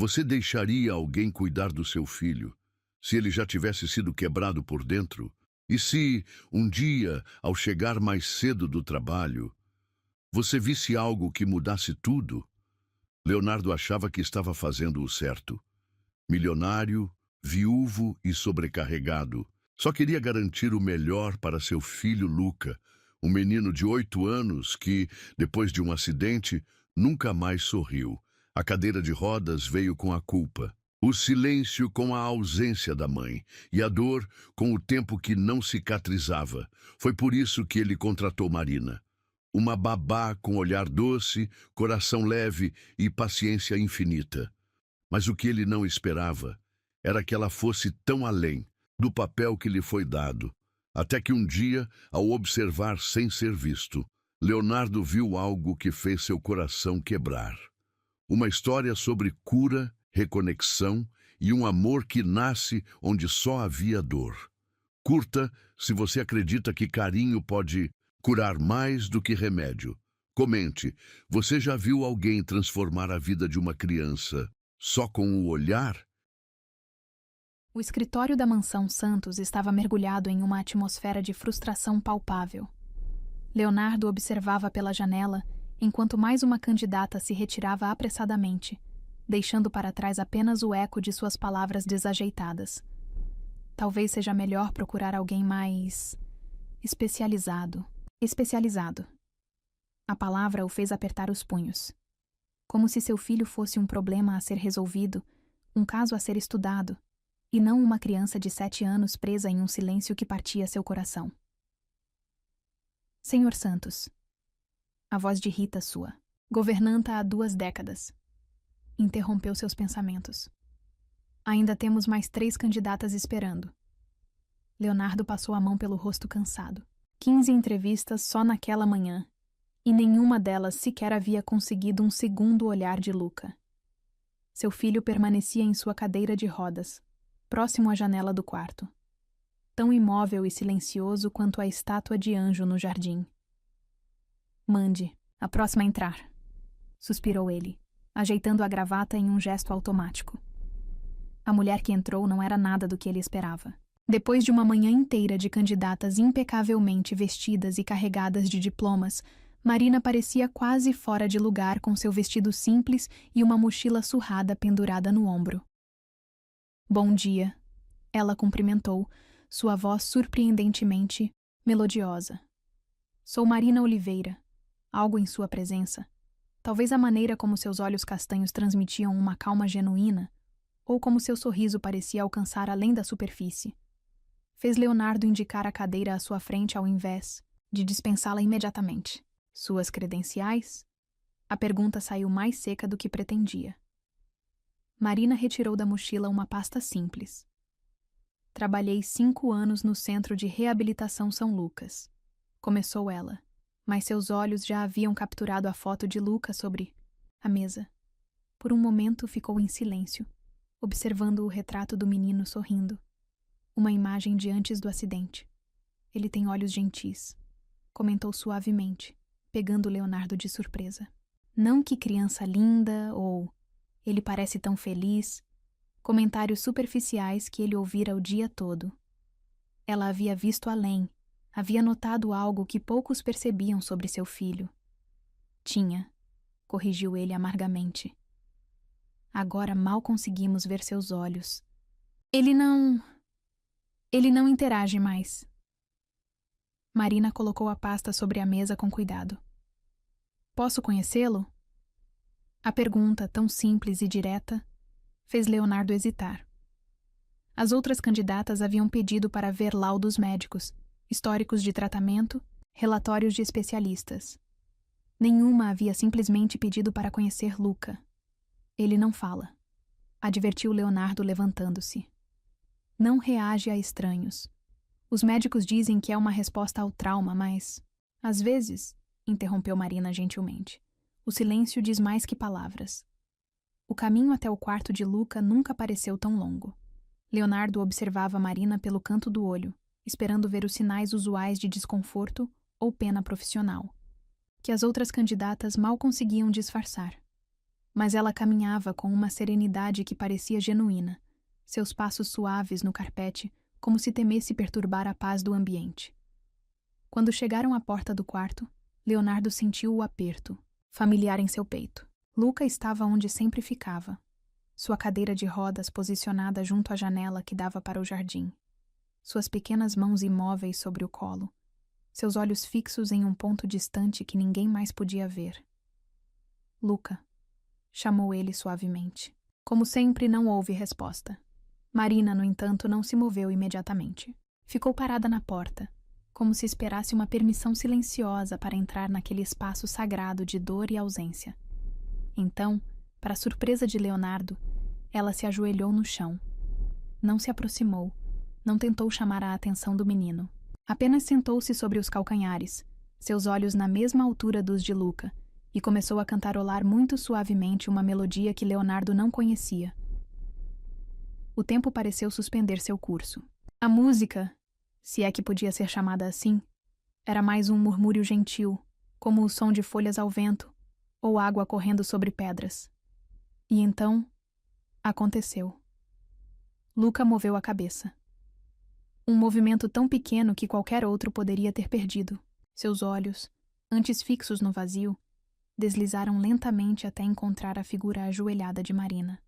Você deixaria alguém cuidar do seu filho, se ele já tivesse sido quebrado por dentro? E se, um dia, ao chegar mais cedo do trabalho, você visse algo que mudasse tudo? Leonardo achava que estava fazendo o certo. Milionário, viúvo e sobrecarregado, só queria garantir o melhor para seu filho Luca, um menino de 8 anos que, depois de um acidente, nunca mais sorriu. A cadeira de rodas veio com a culpa, o silêncio com a ausência da mãe e a dor com o tempo que não cicatrizava. Foi por isso que ele contratou Marina. Uma babá com olhar doce, coração leve e paciência infinita. Mas o que ele não esperava era que ela fosse tão além do papel que lhe foi dado. Até que um dia, ao observar sem ser visto, Leonardo viu algo que fez seu coração quebrar. Uma história sobre cura, reconexão e um amor que nasce onde só havia dor. Curta se você acredita que carinho pode curar mais do que remédio. Comente, você já viu alguém transformar a vida de uma criança só com o olhar? O escritório da mansão Santos estava mergulhado em uma atmosfera de frustração palpável. Leonardo observava pela janela enquanto mais uma candidata se retirava apressadamente, deixando para trás apenas o eco de suas palavras desajeitadas. Talvez seja melhor procurar alguém mais especializado. A palavra o fez apertar os punhos. Como se seu filho fosse um problema a ser resolvido, um caso a ser estudado, e não uma criança de 7 anos presa em um silêncio que partia seu coração. Senhor Santos. A voz de Rita sua, governanta há 2 décadas, interrompeu seus pensamentos. Ainda temos mais 3 candidatas esperando. Leonardo passou a mão pelo rosto cansado. 15 entrevistas só naquela manhã, e nenhuma delas sequer havia conseguido um segundo olhar de Luca. Seu filho permanecia em sua cadeira de rodas, próximo à janela do quarto, tão imóvel e silencioso quanto a estátua de anjo no jardim. Mande, a próxima a entrar, suspirou ele, ajeitando a gravata em um gesto automático. A mulher que entrou não era nada do que ele esperava. Depois de uma manhã inteira de candidatas impecavelmente vestidas e carregadas de diplomas, Marina parecia quase fora de lugar com seu vestido simples e uma mochila surrada pendurada no ombro. Bom dia, ela cumprimentou, sua voz surpreendentemente melodiosa. Sou Marina Oliveira. Algo em sua presença, talvez a maneira como seus olhos castanhos transmitiam uma calma genuína, ou como seu sorriso parecia alcançar além da superfície, fez Leonardo indicar a cadeira à sua frente ao invés de dispensá-la imediatamente. Suas credenciais? A pergunta saiu mais seca do que pretendia. Marina retirou da mochila uma pasta simples. Trabalhei 5 anos no Centro de Reabilitação São Lucas, começou ela, mas seus olhos já haviam capturado a foto de Luca sobre a mesa. Por um momento ficou em silêncio, observando o retrato do menino sorrindo. Uma imagem de antes do acidente. Ele tem olhos gentis, comentou suavemente, pegando Leonardo de surpresa. Não que criança linda ou ele parece tão feliz, comentários superficiais que ele ouvira o dia todo. Ela havia visto além, havia notado algo que poucos percebiam sobre seu filho. Tinha, corrigiu ele amargamente. Agora mal conseguimos ver seus olhos. Ele não interage mais. Marina colocou a pasta sobre a mesa com cuidado. Posso conhecê-lo? A pergunta, tão simples e direta, fez Leonardo hesitar. As outras candidatas haviam pedido para ver laudos médicos, históricos de tratamento, relatórios de especialistas. Nenhuma havia simplesmente pedido para conhecer Luca. Ele não fala, advertiu Leonardo levantando-se. Não reage a estranhos. Os médicos dizem que é uma resposta ao trauma, mas, às vezes, interrompeu Marina gentilmente, o silêncio diz mais que palavras. O caminho até o quarto de Luca nunca pareceu tão longo. Leonardo observava Marina pelo canto do olho, esperando ver os sinais usuais de desconforto ou pena profissional, que as outras candidatas mal conseguiam disfarçar. mas ela caminhava com uma serenidade que parecia genuína, seus passos suaves no carpete, como se temesse perturbar a paz do ambiente. Quando chegaram à porta do quarto, Leonardo sentiu o aperto, familiar em seu peito. Luca estava onde sempre ficava, sua cadeira de rodas posicionada junto à janela que dava para o jardim, suas pequenas mãos imóveis sobre o colo, seus olhos fixos em um ponto distante que ninguém mais podia ver. Luca, chamou ele suavemente. Como sempre, não houve resposta. Marina, no entanto, não se moveu imediatamente. Ficou parada na porta, como se esperasse uma permissão silenciosa para entrar naquele espaço sagrado de dor e ausência. Então, para a surpresa de Leonardo, ela se ajoelhou no chão. Não se aproximou, não tentou chamar a atenção do menino. Apenas sentou-se sobre os calcanhares, seus olhos na mesma altura dos de Luca, e começou a cantarolar muito suavemente uma melodia que Leonardo não conhecia. O tempo pareceu suspender seu curso. A música, se é que podia ser chamada assim, era mais um murmúrio gentil, como o som de folhas ao vento ou água correndo sobre pedras. E então, aconteceu. Luca moveu a cabeça. Um movimento tão pequeno que qualquer outro poderia ter perdido. Seus olhos, antes fixos no vazio, deslizaram lentamente até encontrar a figura ajoelhada de Marina.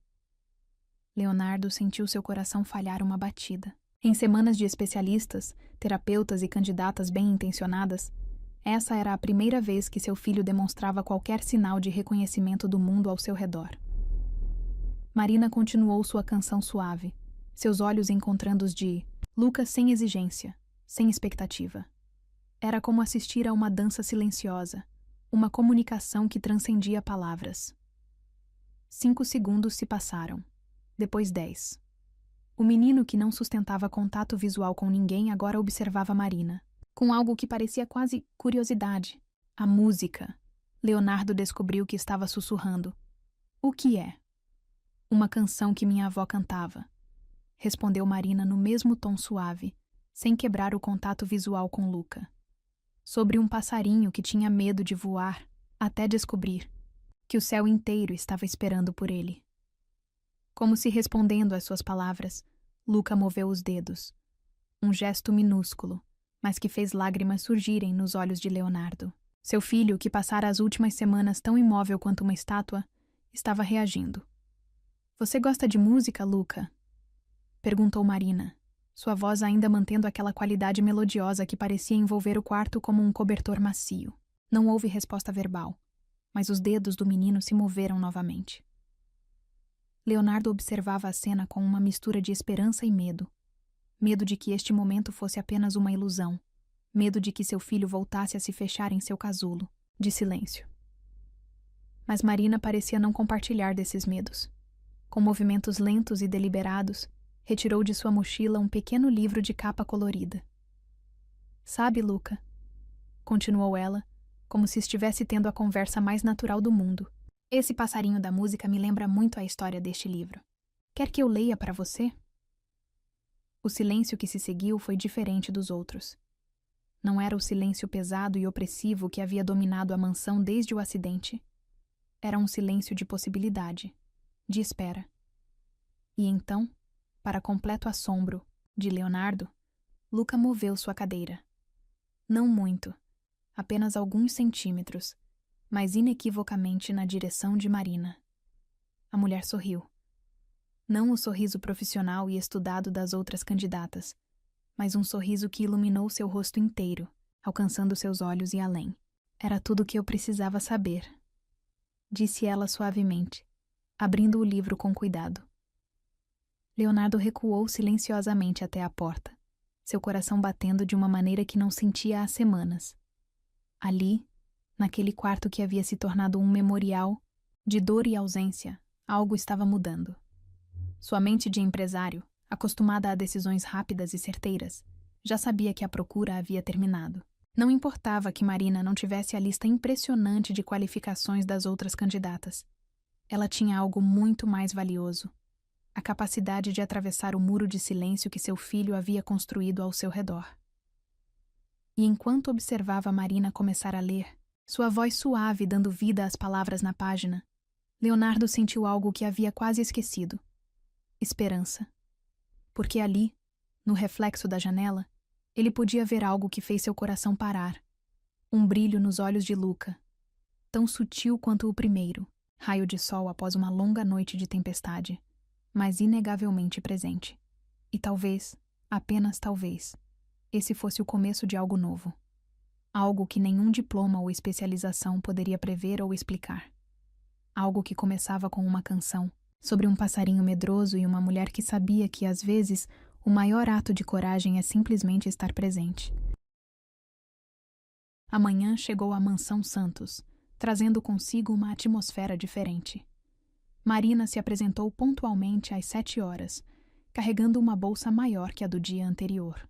Leonardo sentiu seu coração falhar uma batida. Em semanas de especialistas, terapeutas e candidatas bem-intencionadas, essa era a primeira vez que seu filho demonstrava qualquer sinal de reconhecimento do mundo ao seu redor. Marina continuou sua canção suave, seus olhos encontrando os de Luca sem exigência, sem expectativa. Era como assistir a uma dança silenciosa, uma comunicação que transcendia palavras. 5 segundos se passaram, depois 10. O menino, que não sustentava contato visual com ninguém, agora observava Marina, com algo que parecia quase curiosidade. A música. Leonardo descobriu que estava sussurrando. O que é? Uma canção que minha avó cantava, respondeu Marina no mesmo tom suave, sem quebrar o contato visual com Luca. Sobre um passarinho que tinha medo de voar até descobrir que o céu inteiro estava esperando por ele. Como se respondendo às suas palavras, Luca moveu os dedos. Um gesto minúsculo, mas que fez lágrimas surgirem nos olhos de Leonardo. Seu filho, que passara as últimas semanas tão imóvel quanto uma estátua, estava reagindo. Você gosta de música, Luca? Perguntou Marina, sua voz ainda mantendo aquela qualidade melodiosa que parecia envolver o quarto como um cobertor macio. Não houve resposta verbal, mas os dedos do menino se moveram novamente. Leonardo observava a cena com uma mistura de esperança e medo. Medo de que este momento fosse apenas uma ilusão. Medo de que seu filho voltasse a se fechar em seu casulo, de silêncio. Mas Marina parecia não compartilhar desses medos. Com movimentos lentos e deliberados, retirou de sua mochila um pequeno livro de capa colorida. Sabe, Luca, continuou ela, como se estivesse tendo a conversa mais natural do mundo. Esse passarinho da música me lembra muito a história deste livro. Quer que eu leia para você? O silêncio que se seguiu foi diferente dos outros. Não era o silêncio pesado e opressivo que havia dominado a mansão desde o acidente. Era um silêncio de possibilidade, de espera. E então, para completo assombro de Leonardo, Luca moveu sua cadeira. Não muito, apenas alguns centímetros, mas inequivocamente na direção de Marina. A mulher sorriu. Não o sorriso profissional e estudado das outras candidatas, mas um sorriso que iluminou seu rosto inteiro, alcançando seus olhos e além. Era tudo o que eu precisava saber, disse ela suavemente, abrindo o livro com cuidado. Leonardo recuou silenciosamente até a porta, seu coração batendo de uma maneira que não sentia há semanas. Ali, naquele quarto que havia se tornado um memorial de dor e ausência, algo estava mudando. Sua mente de empresário, acostumada a decisões rápidas e certeiras, já sabia que a procura havia terminado. Não importava que Marina não tivesse a lista impressionante de qualificações das outras candidatas. Ela tinha algo muito mais valioso: a capacidade de atravessar o muro de silêncio que seu filho havia construído ao seu redor. E enquanto observava Marina começar a ler, sua voz suave dando vida às palavras na página, Leonardo sentiu algo que havia quase esquecido. Esperança. Porque ali, no reflexo da janela, ele podia ver algo que fez seu coração parar. Um brilho nos olhos de Luca, tão sutil quanto o primeiro, raio de sol após uma longa noite de tempestade, mas inegavelmente presente. E talvez, apenas talvez, esse fosse o começo de algo novo. Algo que nenhum diploma ou especialização poderia prever ou explicar. Algo que começava com uma canção, sobre um passarinho medroso e uma mulher que sabia que, às vezes, o maior ato de coragem é simplesmente estar presente. Amanhã chegou à Mansão Santos, trazendo consigo uma atmosfera diferente. Marina se apresentou pontualmente às 7 horas, carregando uma bolsa maior que a do dia anterior.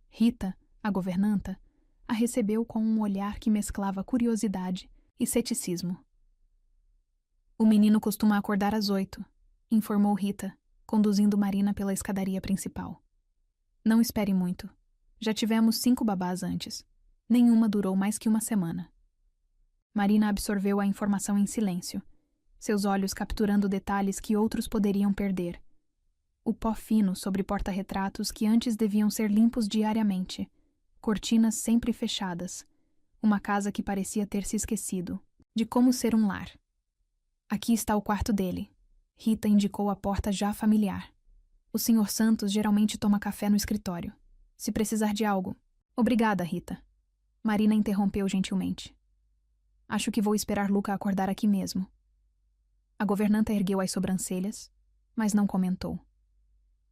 Rita, a governanta, a recebeu com um olhar que mesclava curiosidade e ceticismo. O menino costuma acordar às 8, informou Rita, conduzindo Marina pela escadaria principal. Não espere muito. Já tivemos 5 babás antes. Nenhuma durou mais que uma semana. Marina absorveu a informação em silêncio, seus olhos capturando detalhes que outros poderiam perder. O pó fino sobre porta-retratos que antes deviam ser limpos diariamente, cortinas sempre fechadas, uma casa que parecia ter se esquecido de como ser um lar. Aqui está o quarto dele. Rita indicou a porta já familiar. O Sr. Santos geralmente toma café no escritório. Se precisar de algo... Obrigada, Rita. Marina interrompeu gentilmente. Acho que vou esperar Luca acordar aqui mesmo. A governanta ergueu as sobrancelhas, mas não comentou.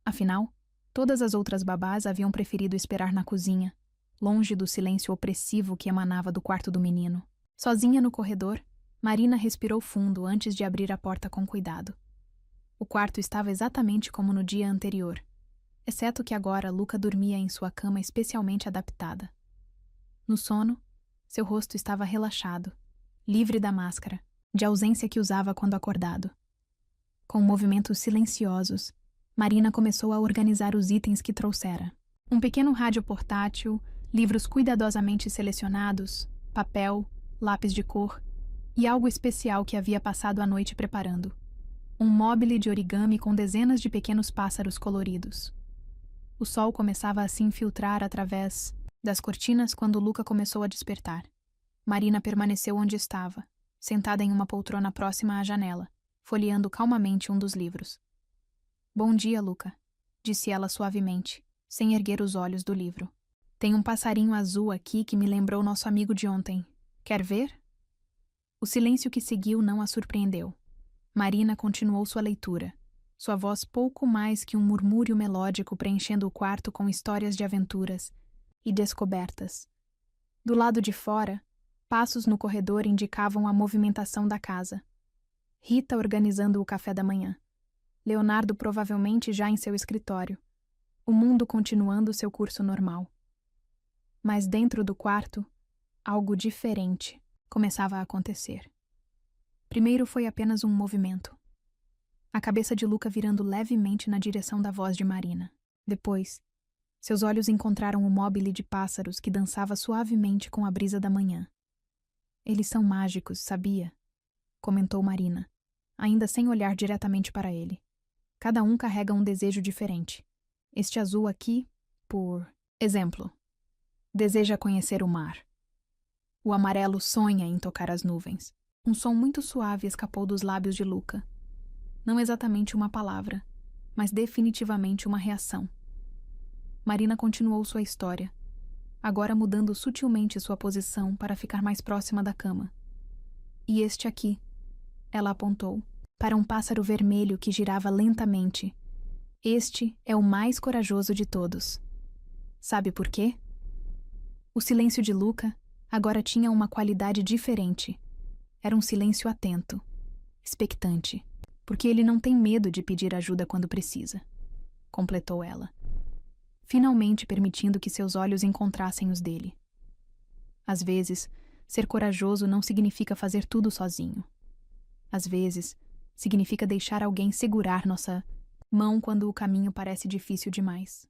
Afinal, todas as outras babás haviam preferido esperar na cozinha, longe do silêncio opressivo que emanava do quarto do menino. Sozinha no corredor, Marina respirou fundo antes de abrir a porta com cuidado. O quarto estava exatamente como no dia anterior, exceto que agora Luca dormia em sua cama especialmente adaptada. No sono, seu rosto estava relaxado, livre da máscara, de ausência que usava quando acordado. Com movimentos silenciosos, Marina começou a organizar os itens que trouxera. Um pequeno rádio portátil, livros cuidadosamente selecionados, papel, lápis de cor e algo especial que havia passado a noite preparando. Um móbile de origami com dezenas de pequenos pássaros coloridos. O sol começava a se infiltrar através das cortinas quando Luca começou a despertar. Marina permaneceu onde estava, sentada em uma poltrona próxima à janela, folheando calmamente um dos livros. Bom dia, Luca, disse ela suavemente, sem erguer os olhos do livro. Tem um passarinho azul aqui que me lembrou nosso amigo de ontem. Quer ver? O silêncio que seguiu não a surpreendeu. Marina continuou sua leitura, sua voz pouco mais que um murmúrio melódico preenchendo o quarto com histórias de aventuras e descobertas. Do lado de fora, passos no corredor indicavam a movimentação da casa. Rita organizando o café da manhã. Leonardo provavelmente já em seu escritório. O mundo continuando seu curso normal. Mas dentro do quarto, algo diferente começava a acontecer. Primeiro foi apenas um movimento. A cabeça de Luca virando levemente na direção da voz de Marina. Depois, seus olhos encontraram o móbile de pássaros que dançava suavemente com a brisa da manhã. Eles são mágicos, sabia? Comentou Marina, ainda sem olhar diretamente para ele. Cada um carrega um desejo diferente. Este azul aqui, por exemplo, deseja conhecer o mar. O amarelo sonha em tocar as nuvens. Um som muito suave escapou dos lábios de Luca. Não exatamente uma palavra, mas definitivamente uma reação. Marina continuou sua história, agora mudando sutilmente sua posição para ficar mais próxima da cama. E este aqui, ela apontou, para um pássaro vermelho que girava lentamente. Este é o mais corajoso de todos. Sabe por quê? O silêncio de Luca agora tinha uma qualidade diferente. Era um silêncio atento, expectante, porque ele não tem medo de pedir ajuda quando precisa, completou ela, finalmente permitindo que seus olhos encontrassem os dele. Às vezes, ser corajoso não significa fazer tudo sozinho. Às vezes, significa deixar alguém segurar nossa mão quando o caminho parece difícil demais.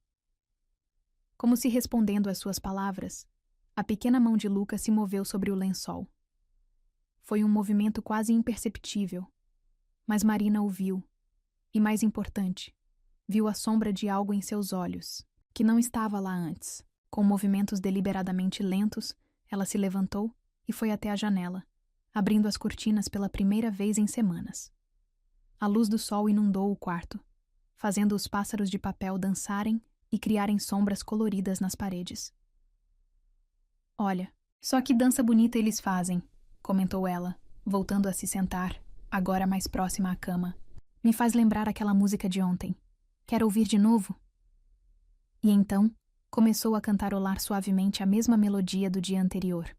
Como se respondendo às suas palavras, a pequena mão de Luca se moveu sobre o lençol. Foi um movimento quase imperceptível, Mas Marina o viu. E mais importante, viu a sombra de algo em seus olhos, que não estava lá antes. Com movimentos deliberadamente lentos, ela se levantou e foi até a janela, abrindo as cortinas pela primeira vez em semanas. A luz do sol inundou o quarto, fazendo os pássaros de papel dançarem e criarem sombras coloridas nas paredes. Olha, só que dança bonita eles fazem, comentou ela, voltando a se sentar, agora mais próxima à cama. Me faz lembrar aquela música de ontem. Quer ouvir de novo? E então, começou a cantarolar suavemente a mesma melodia do dia anterior.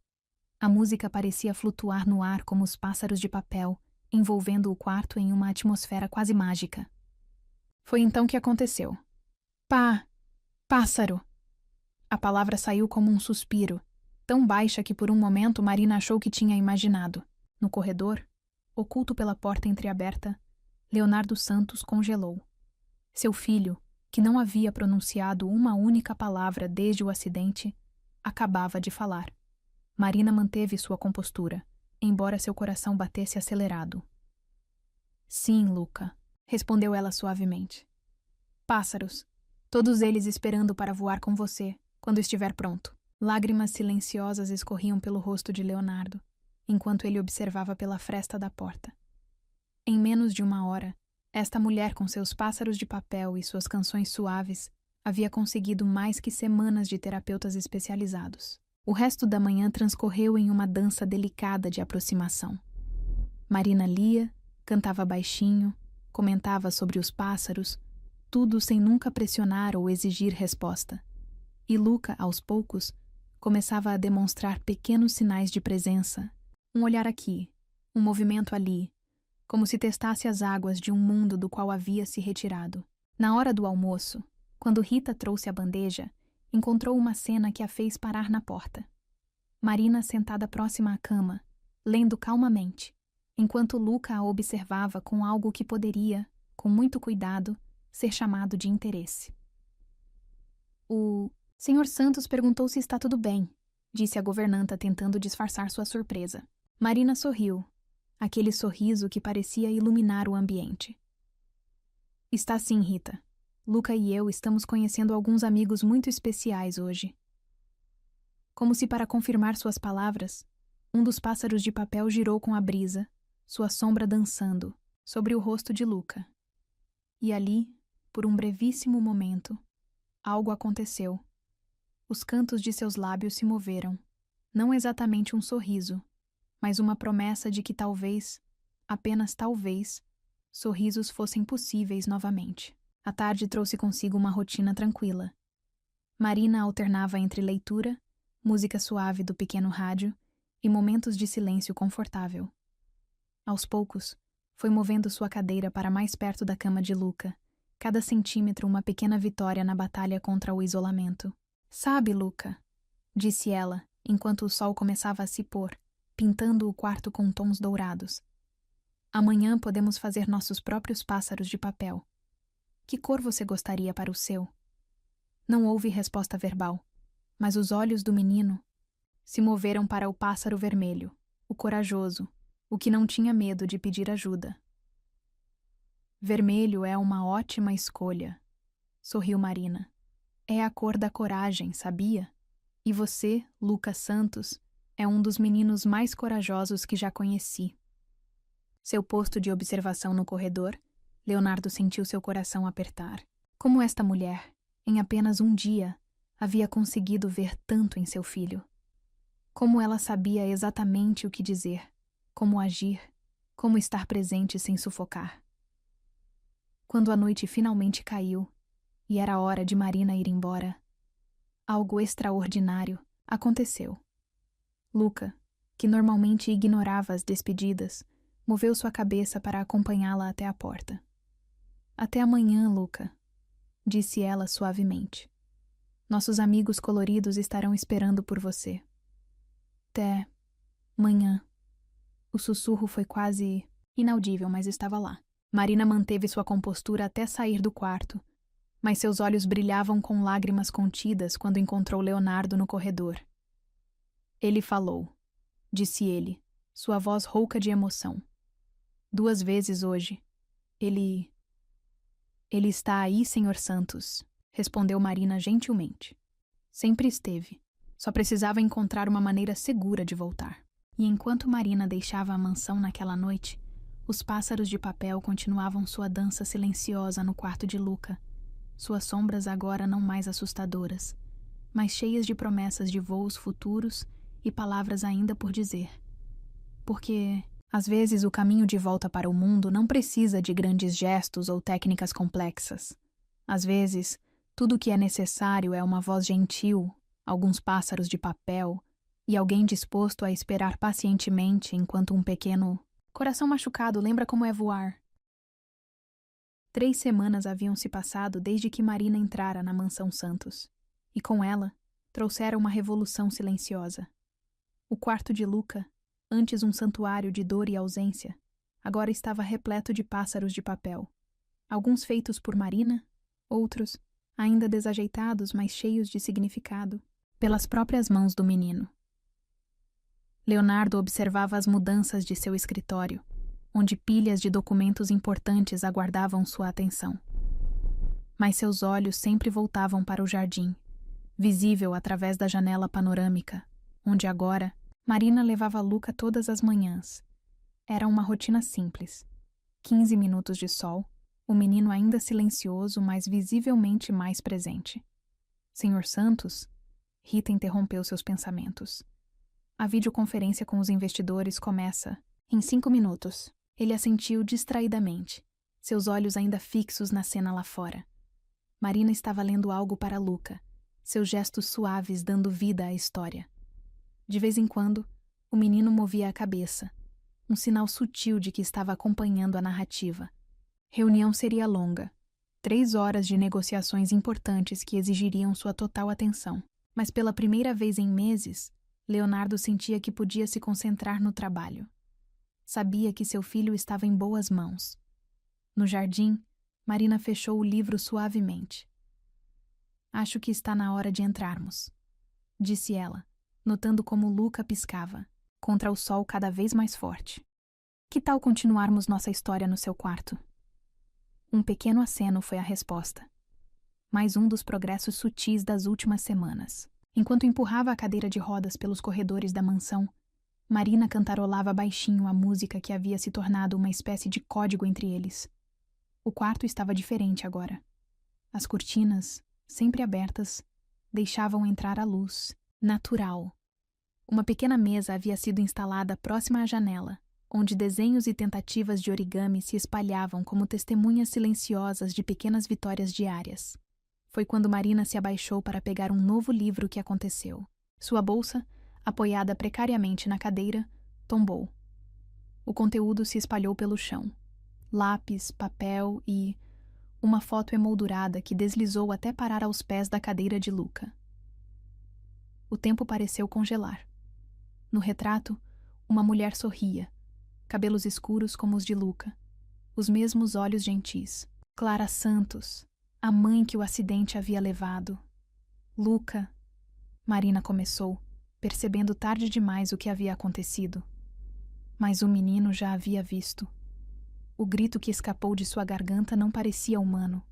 A música parecia flutuar no ar como os pássaros de papel, envolvendo o quarto em uma atmosfera quase mágica. Foi então que aconteceu. Pássaro! A palavra saiu como um suspiro, tão baixa que por um momento Marina achou que tinha imaginado. No corredor, oculto pela porta entreaberta, Leonardo Santos congelou. Seu filho, que não havia pronunciado uma única palavra desde o acidente, acabava de falar. Marina manteve sua compostura, embora seu coração batesse acelerado. Sim, Luca, respondeu ela suavemente. Pássaros, todos eles esperando para voar com você, quando estiver pronto. Lágrimas silenciosas escorriam pelo rosto de Leonardo, enquanto ele observava pela fresta da porta. Em menos de uma hora, esta mulher com seus pássaros de papel e suas canções suaves havia conseguido mais que semanas de terapeutas especializados. O resto da manhã transcorreu em uma dança delicada de aproximação. Marina lia, cantava baixinho, comentava sobre os pássaros, tudo sem nunca pressionar ou exigir resposta. E Luca, aos poucos, começava a demonstrar pequenos sinais de presença. Um olhar aqui, um movimento ali, como se testasse as águas de um mundo do qual havia se retirado. Na hora do almoço, quando Rita trouxe a bandeja, encontrou uma cena que a fez parar na porta. Marina sentada próxima à cama, lendo calmamente, enquanto Luca a observava com algo que poderia, com muito cuidado, ser chamado de interesse. O Sr. Santos perguntou se está tudo bem, disse a governanta tentando disfarçar sua surpresa. Marina sorriu, aquele sorriso que parecia iluminar o ambiente. Está sim, Rita. Luca e eu estamos conhecendo alguns amigos muito especiais hoje. Como se para confirmar suas palavras, um dos pássaros de papel girou com a brisa, sua sombra dançando, sobre o rosto de Luca. E ali, por um brevíssimo momento, algo aconteceu. Os cantos de seus lábios se moveram, não exatamente um sorriso, mas uma promessa de que talvez, apenas talvez, sorrisos fossem possíveis novamente. A tarde trouxe consigo uma rotina tranquila. Marina alternava entre leitura, música suave do pequeno rádio e momentos de silêncio confortável. Aos poucos, foi movendo sua cadeira para mais perto da cama de Luca, cada centímetro uma pequena vitória na batalha contra o isolamento. Sabe, Luca, disse ela, enquanto o sol começava a se pôr, pintando o quarto com tons dourados. Amanhã podemos fazer nossos próprios pássaros de papel. Que cor você gostaria para o seu? Não houve resposta verbal, mas os olhos do menino se moveram para o pássaro vermelho, o corajoso, o que não tinha medo de pedir ajuda. Vermelho é uma ótima escolha, sorriu Marina. É a cor da coragem, sabia? E você, Lucas Santos, é um dos meninos mais corajosos que já conheci. Seu posto de observação no corredor, Leonardo sentiu seu coração apertar. Como esta mulher, em apenas um dia, havia conseguido ver tanto em seu filho. Como ela sabia exatamente o que dizer, como agir, como estar presente sem sufocar. Quando a noite finalmente caiu, e era hora de Marina ir embora, algo extraordinário aconteceu. Luca, que normalmente ignorava as despedidas, moveu sua cabeça para acompanhá-la até a porta. Até amanhã, Luca, disse ela suavemente. Nossos amigos coloridos estarão esperando por você. Até amanhã. O sussurro foi quase inaudível, mas estava lá. Marina manteve sua compostura até sair do quarto, mas seus olhos brilhavam com lágrimas contidas quando encontrou Leonardo no corredor. Ele falou, disse ele, sua voz rouca de emoção. 2 vezes hoje. Ele está aí, Senhor Santos, respondeu Marina gentilmente. Sempre esteve. Só precisava encontrar uma maneira segura de voltar. E enquanto Marina deixava a mansão naquela noite, os pássaros de papel continuavam sua dança silenciosa no quarto de Luca, suas sombras agora não mais assustadoras, mas cheias de promessas de voos futuros e palavras ainda por dizer. Porque, às vezes, o caminho de volta para o mundo não precisa de grandes gestos ou técnicas complexas. Às vezes, tudo o que é necessário é uma voz gentil, alguns pássaros de papel e alguém disposto a esperar pacientemente enquanto um pequeno coração machucado lembra como é voar. 3 semanas haviam se passado desde que Marina entrara na mansão Santos, e com ela trouxera uma revolução silenciosa. O quarto de Luca, antes um santuário de dor e ausência, agora estava repleto de pássaros de papel, alguns feitos por Marina, outros, ainda desajeitados, mas cheios de significado, pelas próprias mãos do menino. Leonardo observava as mudanças de seu escritório, onde pilhas de documentos importantes aguardavam sua atenção. Mas seus olhos sempre voltavam para o jardim, visível através da janela panorâmica, onde agora Marina levava Luca todas as manhãs. Era uma rotina simples. 15 minutos de sol, o menino ainda silencioso, mas visivelmente mais presente. Senhor Santos? Rita interrompeu seus pensamentos. A videoconferência com os investidores começa em 5 minutos. Ele assentiu distraidamente, seus olhos ainda fixos na cena lá fora. Marina estava lendo algo para Luca, seus gestos suaves dando vida à história. De vez em quando, o menino movia a cabeça, um sinal sutil de que estava acompanhando a narrativa. Reunião seria longa, 3 horas de negociações importantes que exigiriam sua total atenção. Mas pela primeira vez em meses, Leonardo sentia que podia se concentrar no trabalho. Sabia que seu filho estava em boas mãos. No jardim, Marina fechou o livro suavemente. Acho que está na hora de entrarmos, disse ela, notando como Luca piscava, contra o sol cada vez mais forte. Que tal continuarmos nossa história no seu quarto? Um pequeno aceno foi a resposta. Mais um dos progressos sutis das últimas semanas. Enquanto empurrava a cadeira de rodas pelos corredores da mansão, Marina cantarolava baixinho a música que havia se tornado uma espécie de código entre eles. O quarto estava diferente agora. As cortinas, sempre abertas, deixavam entrar a luz, natural. Uma pequena mesa havia sido instalada próxima à janela, onde desenhos e tentativas de origami se espalhavam como testemunhas silenciosas de pequenas vitórias diárias. Foi quando Marina se abaixou para pegar um novo livro que aconteceu. Sua bolsa, apoiada precariamente na cadeira, tombou. O conteúdo se espalhou pelo chão. Lápis, papel e uma foto emoldurada que deslizou até parar aos pés da cadeira de Luca. O tempo pareceu congelar. No retrato, uma mulher sorria, cabelos escuros como os de Luca, os mesmos olhos gentis. Clara Santos, a mãe que o acidente havia levado. Luca, Marina começou, percebendo tarde demais o que havia acontecido. Mas o menino já havia visto. O grito que escapou de sua garganta não parecia humano.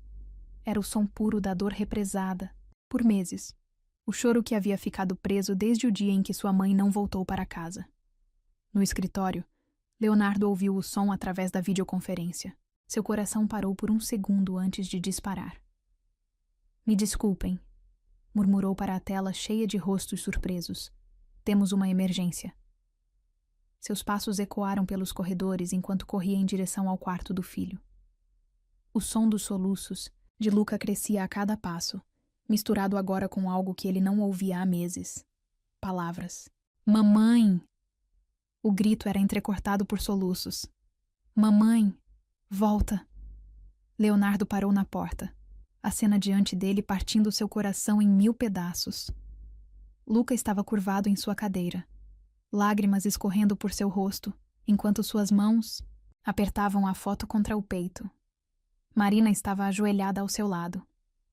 Era o som puro da dor represada, por meses. O choro que havia ficado preso desde o dia em que sua mãe não voltou para casa. No escritório, Leonardo ouviu o som através da videoconferência. Seu coração parou por um segundo antes de disparar. Me desculpem, murmurou para a tela cheia de rostos surpresos. Temos uma emergência. Seus passos ecoaram pelos corredores enquanto corria em direção ao quarto do filho. O som dos soluços de Luca crescia a cada passo, misturado agora com algo que ele não ouvia há meses. Palavras. Mamãe! O grito era entrecortado por soluços. Mamãe! Volta! Leonardo parou na porta, a cena diante dele partindo seu coração em 1000 pedaços. Luca estava curvado em sua cadeira, lágrimas escorrendo por seu rosto, enquanto suas mãos apertavam a foto contra o peito. Marina estava ajoelhada ao seu lado,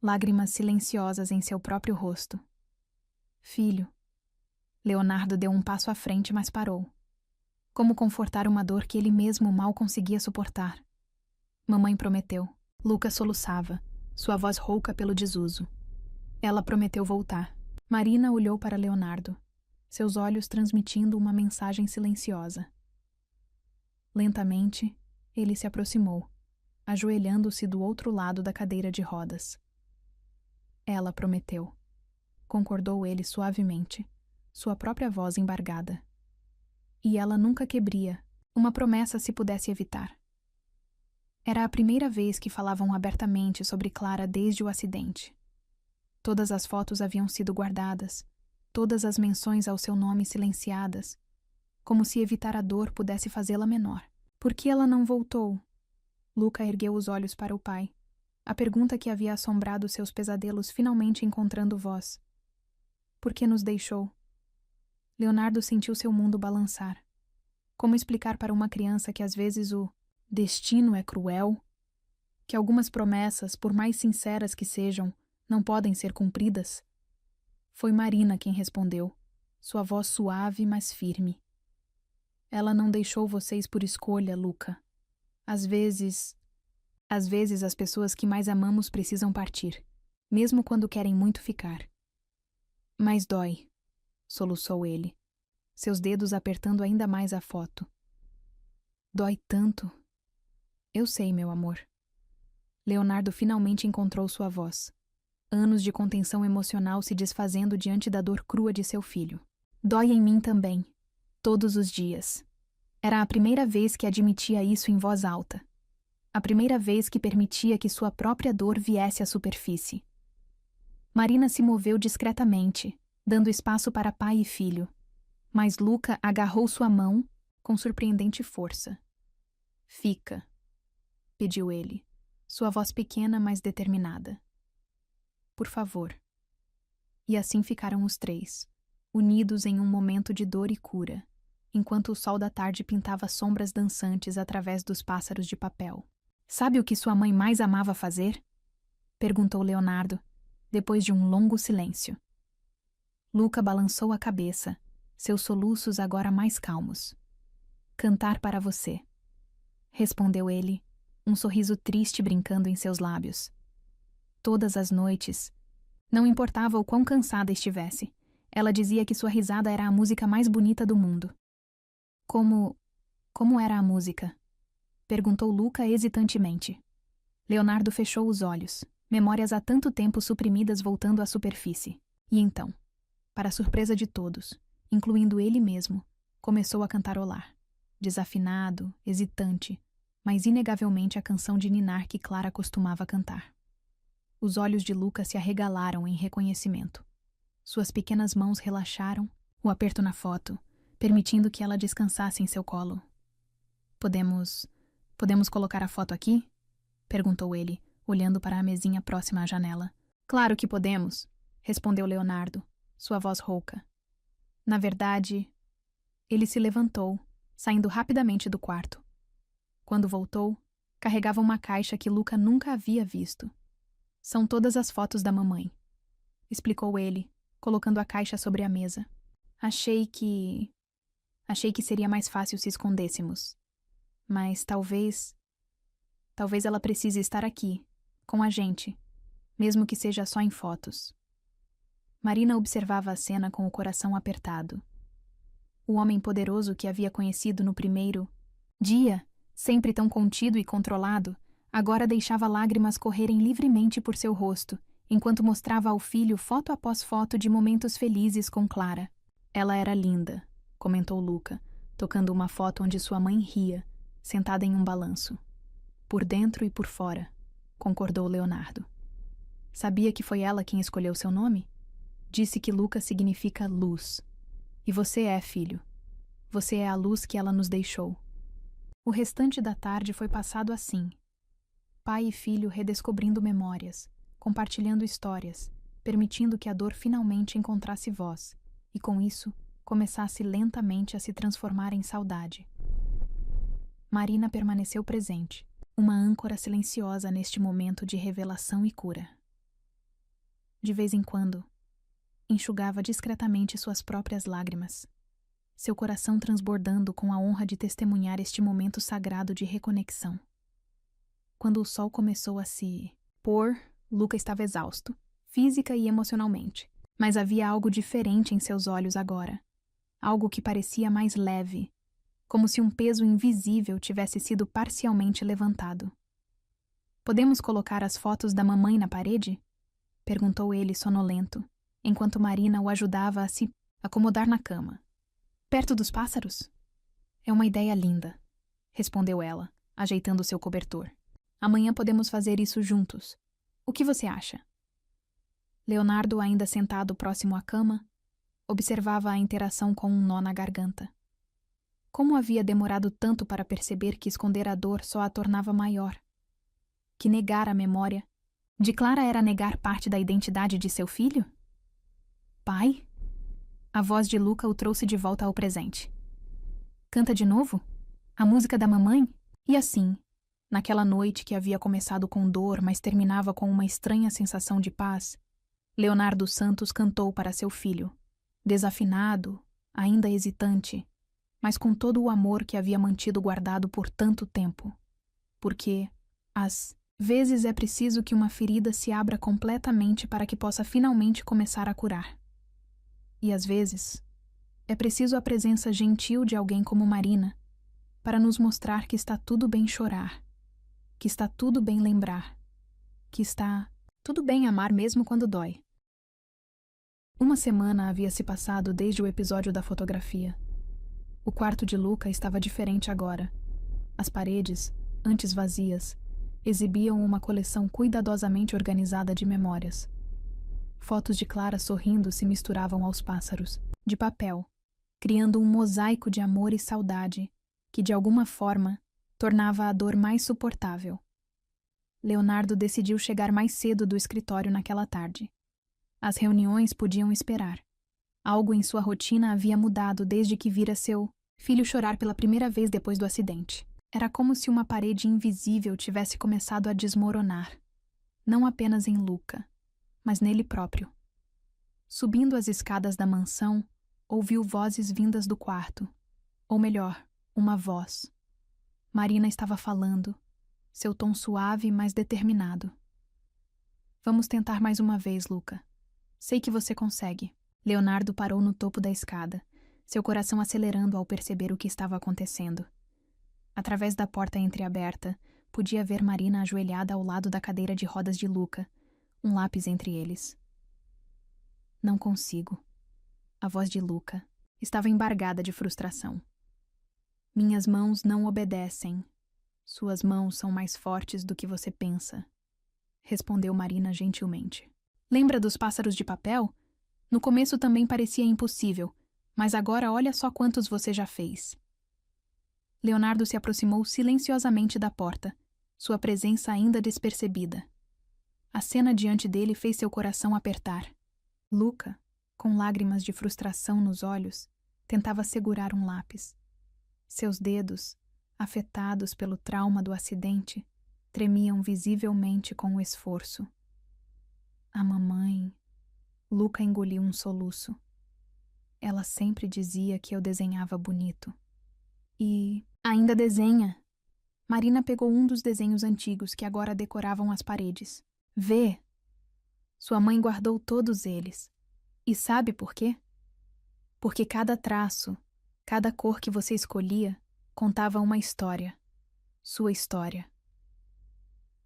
lágrimas silenciosas em seu próprio rosto. Filho. Leonardo deu um passo à frente, mas parou. Como confortar uma dor que ele mesmo mal conseguia suportar? Mamãe prometeu. Lucas soluçava, sua voz rouca pelo desuso. Ela prometeu voltar. Marina olhou para Leonardo, seus olhos transmitindo uma mensagem silenciosa. Lentamente, ele se aproximou, ajoelhando-se do outro lado da cadeira de rodas. Ela prometeu. Concordou ele suavemente, sua própria voz embargada. E ela nunca quebria, uma promessa se pudesse evitar. Era a primeira vez que falavam abertamente sobre Clara desde o acidente. Todas as fotos haviam sido guardadas, todas as menções ao seu nome silenciadas, como se evitar a dor pudesse fazê-la menor. Por que ela não voltou? Luca ergueu os olhos para o pai. A pergunta que havia assombrado seus pesadelos finalmente encontrando voz. Por que nos deixou? Leonardo sentiu seu mundo balançar. Como explicar para uma criança que às vezes o destino é cruel? Que algumas promessas, por mais sinceras que sejam, não podem ser cumpridas? Foi Marina quem respondeu, sua voz suave, mas firme. Ela não deixou vocês por escolha, Luca. Às vezes as pessoas que mais amamos precisam partir, mesmo quando querem muito ficar. Mas dói, soluçou ele, seus dedos apertando ainda mais a foto. Dói tanto. Eu sei, meu amor. Leonardo finalmente encontrou sua voz. Anos de contenção emocional se desfazendo diante da dor crua de seu filho. Dói em mim também, todos os dias. Era a primeira vez que admitia isso em voz alta. A primeira vez que permitia que sua própria dor viesse à superfície. Marina se moveu discretamente, dando espaço para pai e filho. Mas Luca agarrou sua mão com surpreendente força. Fica, pediu ele, sua voz pequena, mas determinada. Por favor. E assim ficaram os três, unidos em um momento de dor e cura, enquanto o sol da tarde pintava sombras dançantes através dos pássaros de papel. Sabe o que sua mãe mais amava fazer? Perguntou Leonardo, depois de um longo silêncio. Luca balançou a cabeça, seus soluços agora mais calmos. Cantar para você, respondeu ele, um sorriso triste brincando em seus lábios. Todas as noites, não importava o quão cansada estivesse, ela dizia que sua risada era a música mais bonita do mundo. Como era a música? Perguntou Luca hesitantemente. Leonardo fechou os olhos, memórias há tanto tempo suprimidas voltando à superfície. E então, para surpresa de todos, incluindo ele mesmo, começou a cantarolar. Desafinado, hesitante, mas inegavelmente a canção de ninar que Clara costumava cantar. Os olhos de Luca se arregalaram em reconhecimento. Suas pequenas mãos relaxaram, o aperto na foto, permitindo que ela descansasse em seu colo. Podemos colocar a foto aqui? Perguntou ele, olhando para a mesinha próxima à janela. Claro que podemos, respondeu Leonardo, sua voz rouca. Na verdade, ele se levantou, saindo rapidamente do quarto. Quando voltou, carregava uma caixa que Luca nunca havia visto. São todas as fotos da mamãe, explicou ele, colocando a caixa sobre a mesa. Achei que seria mais fácil se escondêssemos. Mas talvez ela precise estar aqui, com a gente, mesmo que seja só em fotos. Marina observava a cena com o coração apertado. O homem poderoso que havia conhecido no primeiro dia, sempre tão contido e controlado, agora deixava lágrimas correrem livremente por seu rosto, enquanto mostrava ao filho foto após foto de momentos felizes com Clara. Ela era linda, comentou Luca, tocando uma foto onde sua mãe ria, sentada em um balanço. Por dentro e por fora, concordou Leonardo. Sabia que foi ela quem escolheu seu nome? Disse que Luca significa luz. E você é, filho. Você é a luz que ela nos deixou. O restante da tarde foi passado assim. Pai e filho redescobrindo memórias, compartilhando histórias, permitindo que a dor finalmente encontrasse voz, e com isso, começasse lentamente a se transformar em saudade. Marina permaneceu presente, uma âncora silenciosa neste momento de revelação e cura. De vez em quando, enxugava discretamente suas próprias lágrimas. seu coração transbordando com a honra de testemunhar este momento sagrado de reconexão. Quando o sol começou a se pôr, Luca estava exausto, física e emocionalmente, mas havia algo diferente em seus olhos agora. Algo que parecia mais leve, como se um peso invisível tivesse sido parcialmente levantado. "Podemos colocar as fotos da mamãe na parede?" perguntou ele sonolento, enquanto Marina o ajudava a se acomodar na cama. "Perto dos pássaros?" "É uma ideia linda", respondeu ela, ajeitando seu cobertor. "Amanhã podemos fazer isso juntos. O que você acha?" Leonardo, ainda sentado próximo à cama, observava a interação com um nó na garganta. Como havia demorado tanto para perceber que esconder a dor só a tornava maior? Que negar a memória de Clara era negar parte da identidade de seu filho? "Pai?" A voz de Luca o trouxe de volta ao presente. "Canta de novo? A música da mamãe?" E assim, naquela noite que havia começado com dor, mas terminava com uma estranha sensação de paz, Leonardo Santos cantou para seu filho, desafinado, ainda hesitante, mas com todo o amor que havia mantido guardado por tanto tempo. Porque, às vezes, é preciso que uma ferida se abra completamente para que possa finalmente começar a curar. E às vezes, é preciso a presença gentil de alguém como Marina para nos mostrar que está tudo bem chorar, que está tudo bem lembrar, que está tudo bem amar mesmo quando dói. Uma semana havia se passado desde o episódio da fotografia. O quarto de Luca estava diferente agora. As paredes, antes vazias, exibiam uma coleção cuidadosamente organizada de memórias. Fotos de Clara sorrindo se misturavam aos pássaros, de papel, criando um mosaico de amor e saudade que, de alguma forma, tornava a dor mais suportável. Leonardo decidiu chegar mais cedo do escritório naquela tarde. As reuniões podiam esperar. Algo em sua rotina havia mudado desde que vira seu filho chorar pela primeira vez depois do acidente. Era como se uma parede invisível tivesse começado a desmoronar, não apenas em Luca, mas nele próprio. Subindo as escadas da mansão, ouviu vozes vindas do quarto. Ou melhor, uma voz. Marina estava falando, seu tom suave, mas determinado. "Vamos tentar mais uma vez, Luca. Sei que você consegue." Leonardo parou no topo da escada, seu coração acelerando ao perceber o que estava acontecendo. Através da porta entreaberta, podia ver Marina ajoelhada ao lado da cadeira de rodas de Luca, um lápis entre eles. "Não consigo." A voz de Luca estava embargada de frustração. "Minhas mãos não obedecem. Suas mãos são mais fortes do que você pensa", respondeu Marina gentilmente. "Lembra dos pássaros de papel? No começo também parecia impossível, mas agora olha só quantos você já fez." Leonardo se aproximou silenciosamente da porta, sua presença ainda despercebida. A cena diante dele fez seu coração apertar. Luca, com lágrimas de frustração nos olhos, tentava segurar um lápis. Seus dedos, afetados pelo trauma do acidente, tremiam visivelmente com o esforço. "A mamãe..." Luca engoliu um soluço. "Ela sempre dizia que eu desenhava bonito." "E ainda desenha." Marina pegou um dos desenhos antigos que agora decoravam as paredes. "Vê." Sua mãe guardou todos eles. E sabe por quê? Porque cada traço, cada cor que você escolhia, contava uma história. Sua história.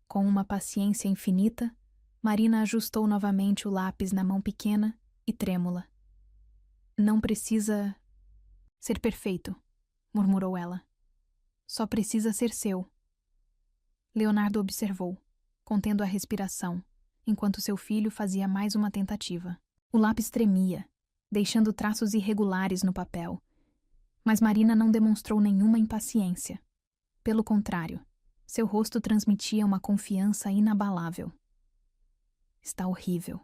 Com uma paciência infinita, Marina ajustou novamente o lápis na mão pequena e trêmula. "Não precisa ser perfeito", murmurou ela. "Só precisa ser seu." Leonardo observou, contendo a respiração, enquanto seu filho fazia mais uma tentativa. O lápis tremia, deixando traços irregulares no papel. Mas Marina não demonstrou nenhuma impaciência. Pelo contrário, seu rosto transmitia uma confiança inabalável. "Está horrível."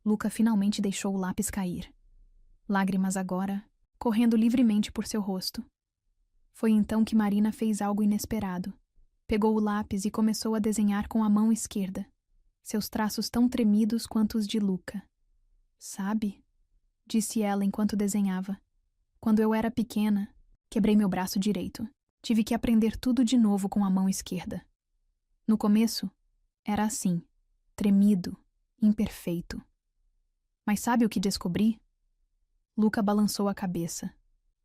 Luca finalmente deixou o lápis cair. Lágrimas agora, correndo livremente por seu rosto. Foi então que Marina fez algo inesperado. Pegou o lápis e começou a desenhar com a mão esquerda, seus traços tão tremidos quanto os de Luca. "Sabe?" disse ela enquanto desenhava. Quando eu era pequena, quebrei meu braço direito. Tive que aprender tudo de novo com a mão esquerda. No começo, era assim, tremido, imperfeito. Mas sabe o que descobri? Luca balançou a cabeça,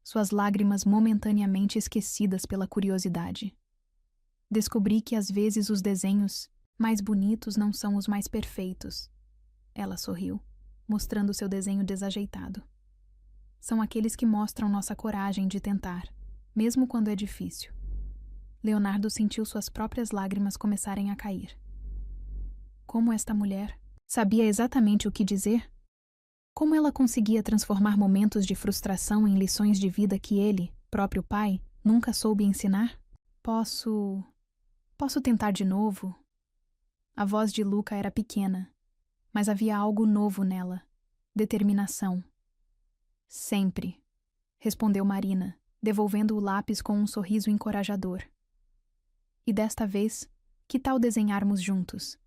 suas lágrimas momentaneamente esquecidas pela curiosidade. Descobri que às vezes os desenhos mais bonitos não são os mais perfeitos. Ela sorriu, mostrando seu desenho desajeitado. São aqueles que mostram nossa coragem de tentar, mesmo quando é difícil. Leonardo sentiu suas próprias lágrimas começarem a cair. Como esta mulher sabia exatamente o que dizer? Como ela conseguia transformar momentos de frustração em lições de vida que ele, próprio pai, nunca soube ensinar? Posso tentar de novo? A voz de Luca era pequena, mas havia algo novo nela. Determinação. Sempre, respondeu Marina, devolvendo o lápis com um sorriso encorajador. E desta vez, que tal desenharmos juntos?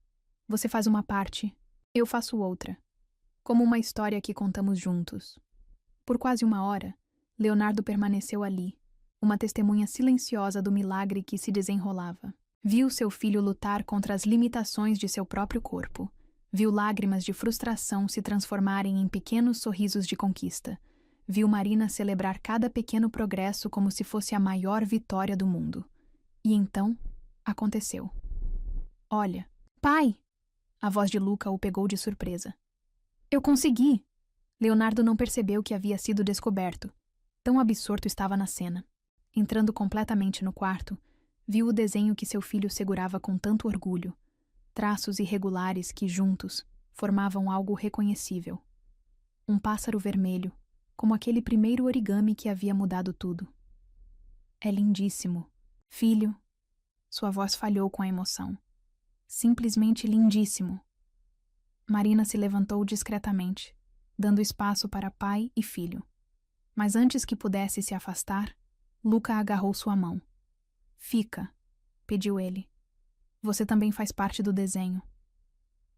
Você faz uma parte, eu faço outra. Como uma história que contamos juntos. Por quase 1 hora, Leonardo permaneceu ali, uma testemunha silenciosa do milagre que se desenrolava. Viu seu filho lutar contra as limitações de seu próprio corpo. Viu lágrimas de frustração se transformarem em pequenos sorrisos de conquista. Viu Marina celebrar cada pequeno progresso como se fosse a maior vitória do mundo. E então, aconteceu. Olha, pai! A voz de Luca o pegou de surpresa. Eu consegui! Leonardo não percebeu que havia sido descoberto. Tão absorto estava na cena. Entrando completamente no quarto, viu o desenho que seu filho segurava com tanto orgulho. Traços irregulares que, juntos, formavam algo reconhecível. Um pássaro vermelho, como aquele primeiro origami que havia mudado tudo. É lindíssimo. Filho. Sua voz falhou com a emoção. Simplesmente lindíssimo. Marina se levantou discretamente, dando espaço para pai e filho. Mas antes que pudesse se afastar, Luca agarrou sua mão. Fica, pediu ele. Você também faz parte do desenho.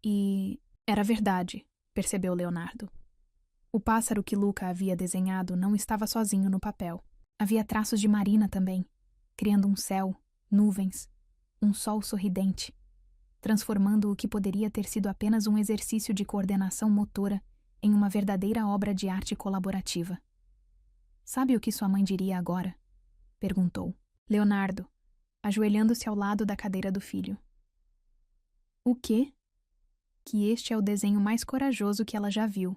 E era verdade, percebeu Leonardo. O pássaro que Luca havia desenhado não estava sozinho no papel. Havia traços de Marina também, criando um céu, nuvens, um sol sorridente, transformando o que poderia ter sido apenas um exercício de coordenação motora em uma verdadeira obra de arte colaborativa. Sabe o que sua mãe diria agora? Perguntou. Leonardo, ajoelhando-se ao lado da cadeira do filho. O quê? Que este é o desenho mais corajoso que ela já viu,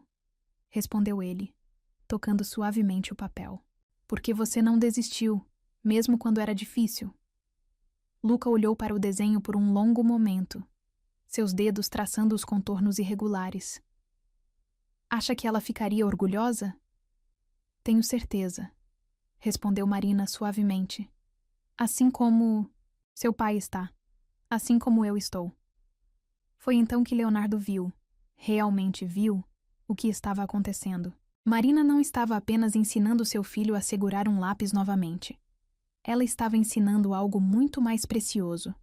respondeu ele, tocando suavemente o papel. Porque você não desistiu, mesmo quando era difícil. Luca olhou para o desenho por um longo momento, seus dedos traçando os contornos irregulares. Acha que ela ficaria orgulhosa? Tenho certeza, respondeu Marina suavemente. Assim como seu pai está, assim como eu estou. Foi então que Leonardo viu, realmente viu, o que estava acontecendo. Marina não estava apenas ensinando seu filho a segurar um lápis novamente. Ela estava ensinando algo muito mais precioso.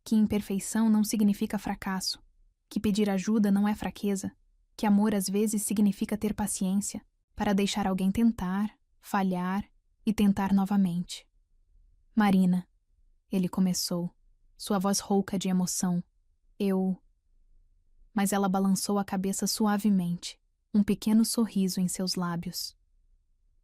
Que imperfeição não significa fracasso, que pedir ajuda não é fraqueza, que amor às vezes significa ter paciência para deixar alguém tentar, falhar e tentar novamente. Marina, ele começou, sua voz rouca de emoção. Mas ela balançou a cabeça suavemente, um pequeno sorriso em seus lábios.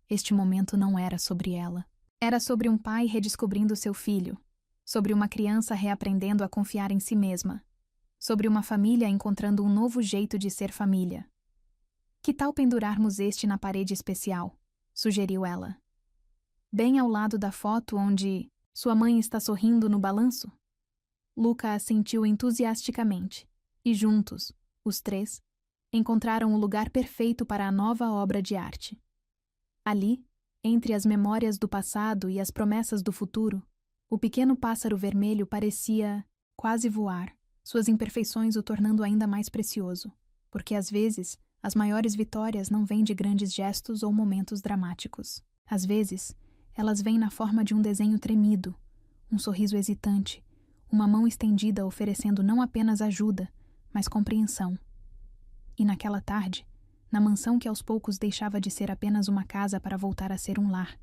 Este momento não era sobre ela. Era sobre um pai redescobrindo seu filho, sobre uma criança reaprendendo a confiar em si mesma, sobre uma família encontrando um novo jeito de ser família. Que tal pendurarmos este na parede especial? Sugeriu ela. Bem ao lado da foto onde sua mãe está sorrindo no balanço? Luca assentiu entusiasticamente, e juntos, os três, encontraram o lugar perfeito para a nova obra de arte. Ali, entre as memórias do passado e as promessas do futuro, o pequeno pássaro vermelho parecia quase voar, suas imperfeições o tornando ainda mais precioso, porque às vezes as maiores vitórias não vêm de grandes gestos ou momentos dramáticos. Às vezes, elas vêm na forma de um desenho tremido, um sorriso hesitante, uma mão estendida oferecendo não apenas ajuda, mas compreensão. E naquela tarde, na mansão que aos poucos deixava de ser apenas uma casa para voltar a ser um lar.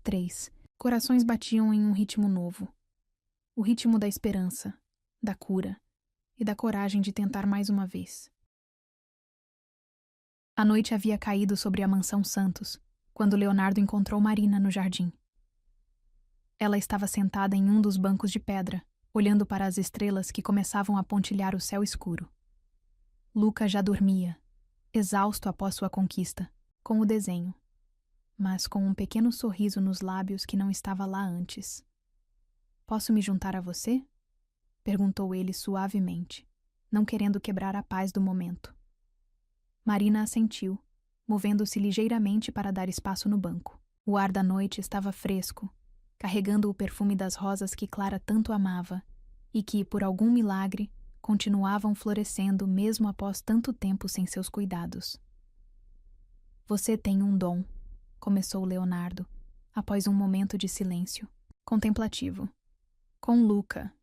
3. Corações batiam em um ritmo novo. O ritmo da esperança, da cura e da coragem de tentar mais uma vez. A noite havia caído sobre a mansão Santos, quando Leonardo encontrou Marina no jardim. Ela estava sentada em um dos bancos de pedra, olhando para as estrelas que começavam a pontilhar o céu escuro. Luca já dormia, exausto após sua conquista, com o desenho, mas com um pequeno sorriso nos lábios que não estava lá antes. "Posso me juntar a você?" perguntou ele suavemente, não querendo quebrar a paz do momento. Marina assentiu, movendo-se ligeiramente para dar espaço no banco. O ar da noite estava fresco, carregando o perfume das rosas que Clara tanto amava e que, por algum milagre, continuavam florescendo mesmo após tanto tempo sem seus cuidados. "Você tem um dom", começou Leonardo, após um momento de silêncio, contemplativo. "Com Luca,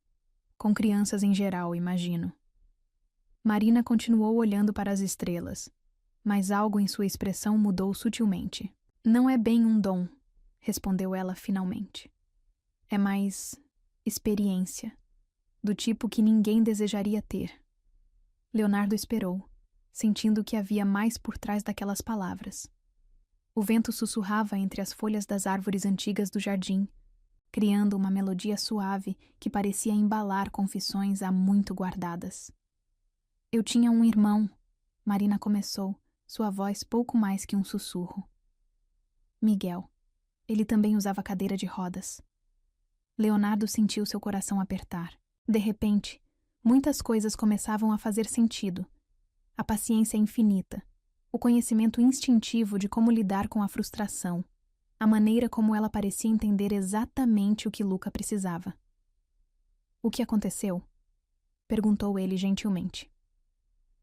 com crianças em geral, imagino." Marina continuou olhando para as estrelas, mas algo em sua expressão mudou sutilmente. "Não é bem um dom", respondeu ela finalmente. "É mais experiência, do tipo que ninguém desejaria ter." Leonardo esperou, sentindo que havia mais por trás daquelas palavras. O vento sussurrava entre as folhas das árvores antigas do jardim, criando uma melodia suave que parecia embalar confissões há muito guardadas. "Eu tinha um irmão", Marina começou, sua voz pouco mais que um sussurro. "Miguel. Ele também usava cadeira de rodas." Leonardo sentiu seu coração apertar. De repente, muitas coisas começavam a fazer sentido. A paciência infinita, o conhecimento instintivo de como lidar com a frustração, a maneira como ela parecia entender exatamente o que Luca precisava. "O que aconteceu?" perguntou ele gentilmente.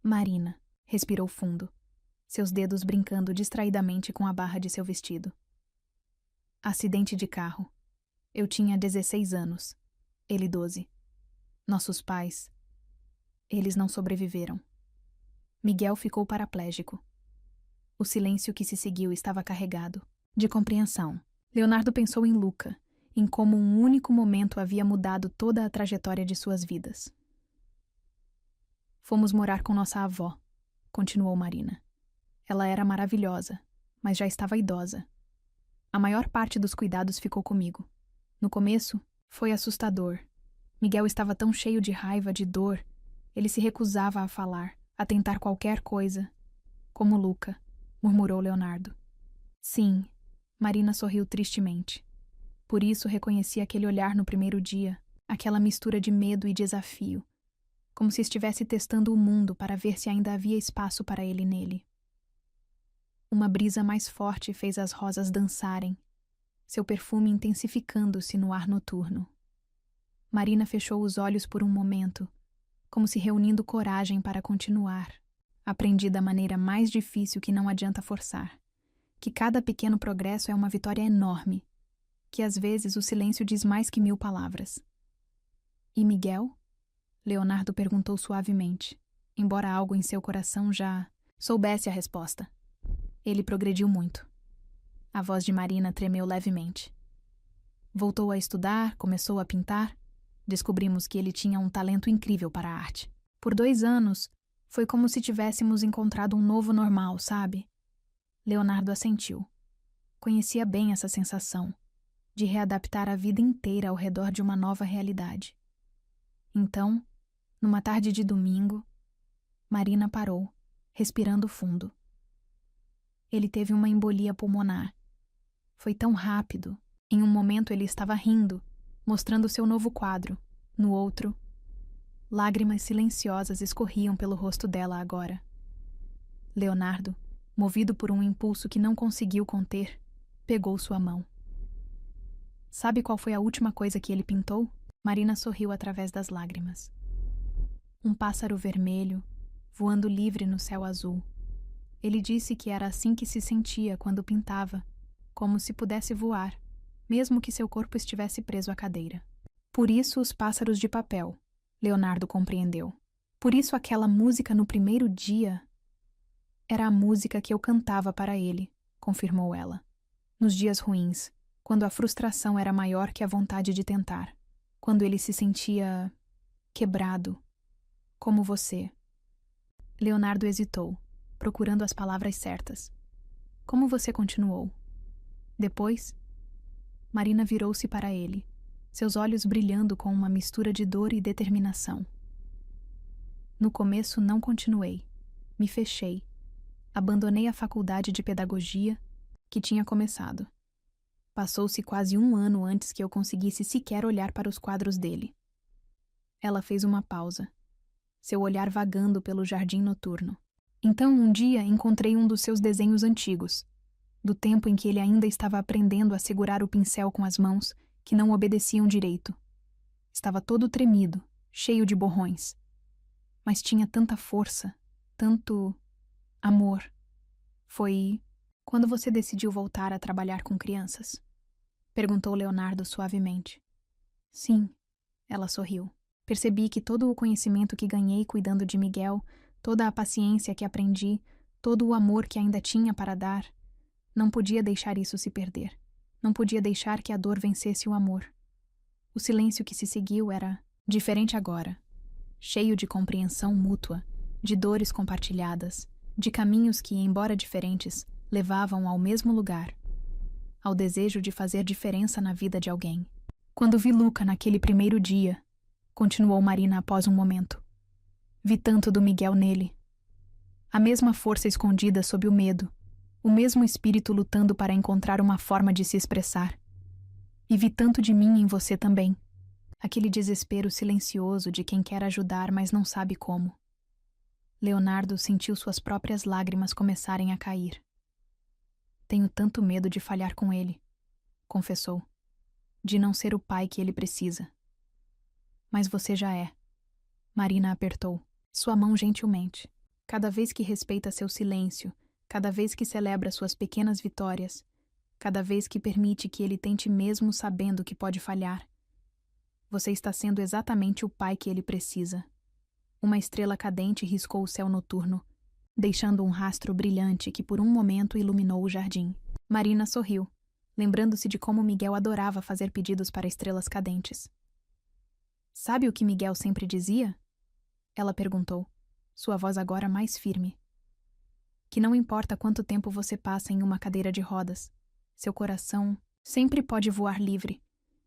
Marina respirou fundo, seus dedos brincando distraidamente com a barra de seu vestido. "Acidente de carro. Eu tinha 16 anos, ele 12. Nossos pais, eles não sobreviveram." Miguel ficou paraplégico. O silêncio que se seguiu estava carregado de compreensão. Leonardo pensou em Luca, em como um único momento havia mudado toda a trajetória de suas vidas. "Fomos morar com nossa avó", continuou Marina. "Ela era maravilhosa, mas já estava idosa. A maior parte dos cuidados ficou comigo. No começo, foi assustador. Miguel estava tão cheio de raiva, de dor. Ele se recusava a falar, a tentar qualquer coisa. Como Luca", murmurou Leonardo. "Sim." Marina sorriu tristemente. Por isso reconheci aquele olhar no primeiro dia, aquela mistura de medo e desafio, como se estivesse testando o mundo para ver se ainda havia espaço para ele nele. Uma brisa mais forte fez as rosas dançarem, seu perfume intensificando-se no ar noturno. Marina fechou os olhos por um momento, como se reunindo coragem para continuar. Aprendi da maneira mais difícil que não adianta forçar, que cada pequeno progresso é uma vitória enorme, que às vezes o silêncio diz mais que 1000 palavras. "E Miguel?" Leonardo perguntou suavemente, embora algo em seu coração já soubesse a resposta. "Ele progrediu muito." A voz de Marina tremeu levemente. "Voltou a estudar, começou a pintar. Descobrimos que ele tinha um talento incrível para a arte. Por 2 anos, foi como se tivéssemos encontrado um novo normal, sabe?" Leonardo assentiu. Conhecia bem essa sensação, de readaptar a vida inteira ao redor de uma nova realidade. Então, numa tarde de domingo, Marina parou, respirando fundo. Ele teve uma embolia pulmonar. Foi tão rápido. Em um momento ele estava rindo, mostrando seu novo quadro. No outro, lágrimas silenciosas escorriam pelo rosto dela agora. Leonardo, movido por um impulso que não conseguiu conter, pegou sua mão. "Sabe qual foi a última coisa que ele pintou?" Marina sorriu através das lágrimas. Um pássaro vermelho, voando livre no céu azul. Ele disse que era assim que se sentia quando pintava, como se pudesse voar, mesmo que seu corpo estivesse preso à cadeira. Por isso os pássaros de papel, Leonardo compreendeu. Por isso aquela música no primeiro dia. Era a música que eu cantava para ele, confirmou ela. Nos dias ruins, quando a frustração era maior que a vontade de tentar, quando ele se sentia quebrado, como você. Leonardo hesitou, procurando as palavras certas. Como você continuou? Depois, Marina virou-se para ele, seus olhos brilhando com uma mistura de dor e determinação. No começo não continuei. Me fechei. Abandonei a faculdade de pedagogia que tinha começado. Passou-se quase 1 ano antes que eu conseguisse sequer olhar para os quadros dele. Ela fez uma pausa, seu olhar vagando pelo jardim noturno. Então, um dia, encontrei um dos seus desenhos antigos, do tempo em que ele ainda estava aprendendo a segurar o pincel com as mãos que não obedeciam direito. Estava todo tremido, cheio de borrões. Mas tinha tanta força, tanto amor. Foi quando você decidiu voltar a trabalhar com crianças? Perguntou Leonardo suavemente. Sim, ela sorriu. Percebi que todo o conhecimento que ganhei cuidando de Miguel, toda a paciência que aprendi, todo o amor que ainda tinha para dar, não podia deixar isso se perder. Não podia deixar que a dor vencesse o amor. O silêncio que se seguiu era diferente agora, cheio de compreensão mútua, de dores compartilhadas, de caminhos que, embora diferentes, levavam ao mesmo lugar, ao desejo de fazer diferença na vida de alguém. Quando vi Luca naquele primeiro dia, continuou Marina após um momento, vi tanto do Miguel nele. A mesma força escondida sob o medo, o mesmo espírito lutando para encontrar uma forma de se expressar. E vi tanto de mim em você também. Aquele desespero silencioso de quem quer ajudar, mas não sabe como. Leonardo sentiu suas próprias lágrimas começarem a cair. Tenho tanto medo de falhar com ele, confessou, de não ser o pai que ele precisa. Mas você já é. Marina apertou sua mão gentilmente. Cada vez que respeita seu silêncio, cada vez que celebra suas pequenas vitórias, cada vez que permite que ele tente mesmo sabendo que pode falhar, você está sendo exatamente o pai que ele precisa. Uma estrela cadente riscou o céu noturno, deixando um rastro brilhante que por um momento iluminou o jardim. Marina sorriu, lembrando-se de como Miguel adorava fazer pedidos para estrelas cadentes. Sabe o que Miguel sempre dizia? Ela perguntou, sua voz agora mais firme. Que não importa quanto tempo você passa em uma cadeira de rodas, seu coração sempre pode voar livre,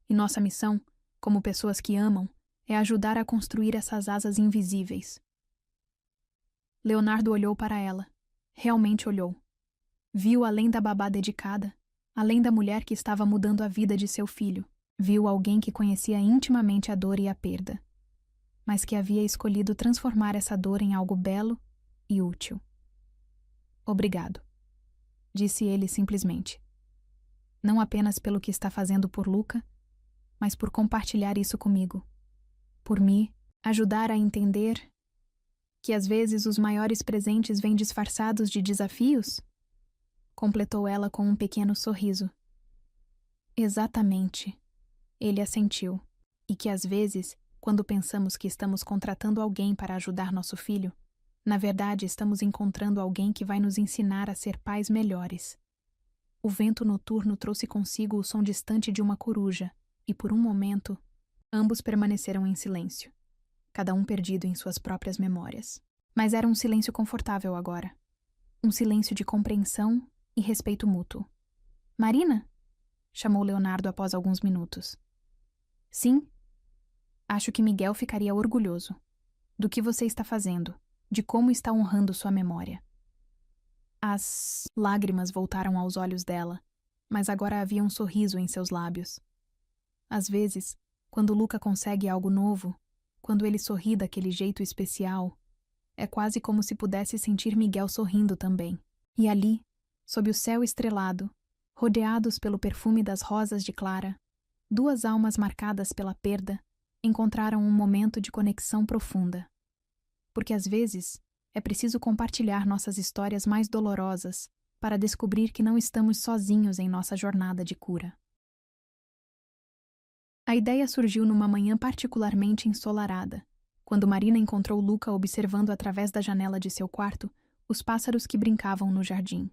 e nossa missão, como pessoas que amam, é ajudar a construir essas asas invisíveis. Leonardo olhou para ela. Realmente olhou. Viu além da babá dedicada, além da mulher que estava mudando a vida de seu filho. Viu alguém que conhecia intimamente a dor e a perda, mas que havia escolhido transformar essa dor em algo belo e útil. Obrigado, disse ele simplesmente. Não apenas pelo que está fazendo por Luca, mas por compartilhar isso comigo. Por me ajudar a entender que às vezes os maiores presentes vêm disfarçados de desafios? Completou ela com um pequeno sorriso. Exatamente. Ele assentiu. E que às vezes, quando pensamos que estamos contratando alguém para ajudar nosso filho, na verdade estamos encontrando alguém que vai nos ensinar a ser pais melhores. O vento noturno trouxe consigo o som distante de uma coruja, e por um momento, ambos permaneceram em silêncio, cada um perdido em suas próprias memórias. Mas era um silêncio confortável agora. Um silêncio de compreensão e respeito mútuo. Marina? Chamou Leonardo após alguns minutos. Sim? Acho que Miguel ficaria orgulhoso do que você está fazendo, de como está honrando sua memória. As lágrimas voltaram aos olhos dela, mas agora havia um sorriso em seus lábios. Às vezes, quando Luca consegue algo novo, quando ele sorri daquele jeito especial, é quase como se pudesse sentir Miguel sorrindo também. E ali, sob o céu estrelado, rodeados pelo perfume das rosas de Clara, duas almas marcadas pela perda encontraram um momento de conexão profunda. Porque às vezes é preciso compartilhar nossas histórias mais dolorosas para descobrir que não estamos sozinhos em nossa jornada de cura. A ideia surgiu numa manhã particularmente ensolarada, quando Marina encontrou Luca observando através da janela de seu quarto os pássaros que brincavam no jardim.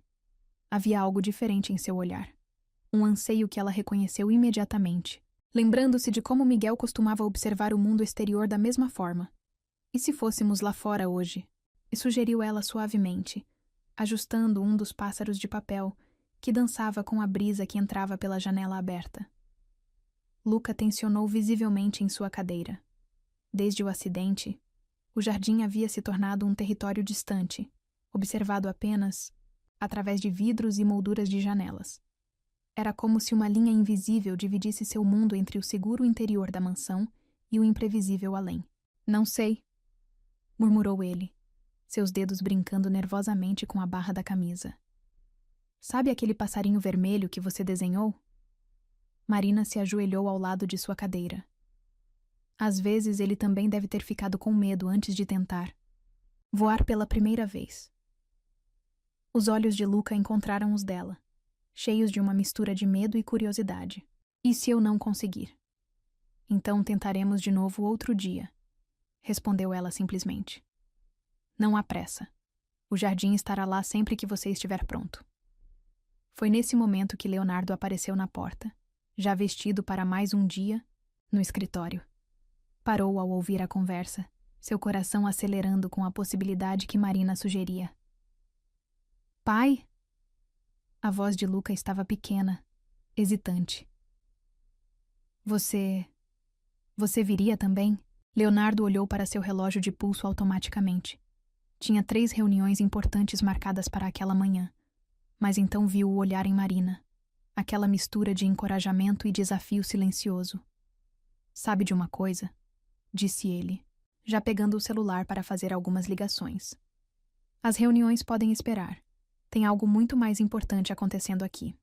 Havia algo diferente em seu olhar. Um anseio que ela reconheceu imediatamente, lembrando-se de como Miguel costumava observar o mundo exterior da mesma forma. E se fôssemos lá fora hoje? E sugeriu ela suavemente, ajustando um dos pássaros de papel que dançava com a brisa que entrava pela janela aberta. Luca tensionou visivelmente em sua cadeira. Desde o acidente, o jardim havia se tornado um território distante, observado apenas através de vidros e molduras de janelas. Era como se uma linha invisível dividisse seu mundo entre o seguro interior da mansão e o imprevisível além. Não sei, murmurou ele, seus dedos brincando nervosamente com a barra da camisa. Sabe aquele passarinho vermelho que você desenhou? Marina se ajoelhou ao lado de sua cadeira. Às vezes ele também deve ter ficado com medo antes de tentar voar pela primeira vez. Os olhos de Luca encontraram os dela, cheios de uma mistura de medo e curiosidade. E se eu não conseguir? Então tentaremos de novo outro dia, respondeu ela simplesmente. Não há pressa. O jardim estará lá sempre que você estiver pronto. Foi nesse momento que Leonardo apareceu na porta, já vestido para mais um dia, no escritório. Parou ao ouvir a conversa, seu coração acelerando com a possibilidade que Marina sugeria. Pai? A voz de Luca estava pequena, hesitante. Você viria também? Leonardo olhou para seu relógio de pulso automaticamente. Tinha 3 reuniões importantes marcadas para aquela manhã, mas então viu o olhar em Marina, aquela mistura de encorajamento e desafio silencioso. Sabe de uma coisa? Disse ele, já pegando o celular para fazer algumas ligações. As reuniões podem esperar. Tem algo muito mais importante acontecendo aqui.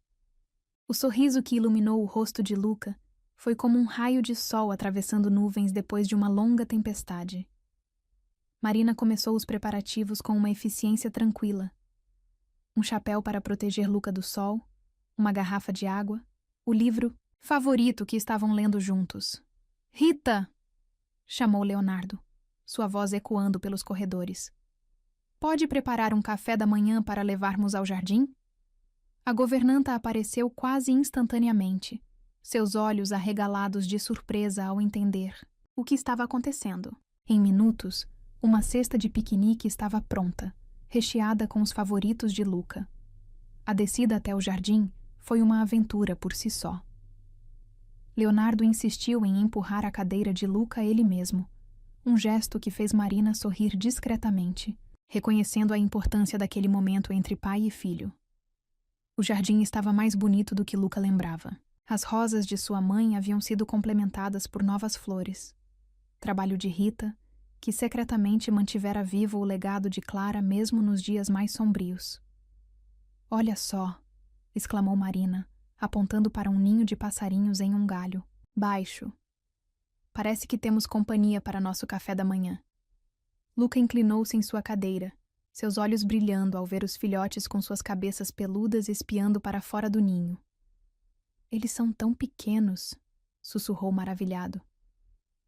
O sorriso que iluminou o rosto de Luca foi como um raio de sol atravessando nuvens depois de uma longa tempestade. Marina começou os preparativos com uma eficiência tranquila. Um chapéu para proteger Luca do sol, uma garrafa de água, o livro favorito que estavam lendo juntos. Rita! Chamou Leonardo, sua voz ecoando pelos corredores. Pode preparar um café da manhã para levarmos ao jardim? A governanta apareceu quase instantaneamente, seus olhos arregalados de surpresa ao entender o que estava acontecendo. Em minutos, uma cesta de piquenique estava pronta, recheada com os favoritos de Luca. A descida até o jardim foi uma aventura por si só. Leonardo insistiu em empurrar a cadeira de Luca ele mesmo, um gesto que fez Marina sorrir discretamente, reconhecendo a importância daquele momento entre pai e filho. O jardim estava mais bonito do que Luca lembrava. As rosas de sua mãe haviam sido complementadas por novas flores. Trabalho de Rita, que secretamente mantivera vivo o legado de Clara mesmo nos dias mais sombrios. Olha só, exclamou Marina, apontando para um ninho de passarinhos em um galho, baixo. Parece que temos companhia para nosso café da manhã. Luca inclinou-se em sua cadeira, seus olhos brilhando ao ver os filhotes com suas cabeças peludas espiando para fora do ninho. Eles são tão pequenos, sussurrou maravilhado.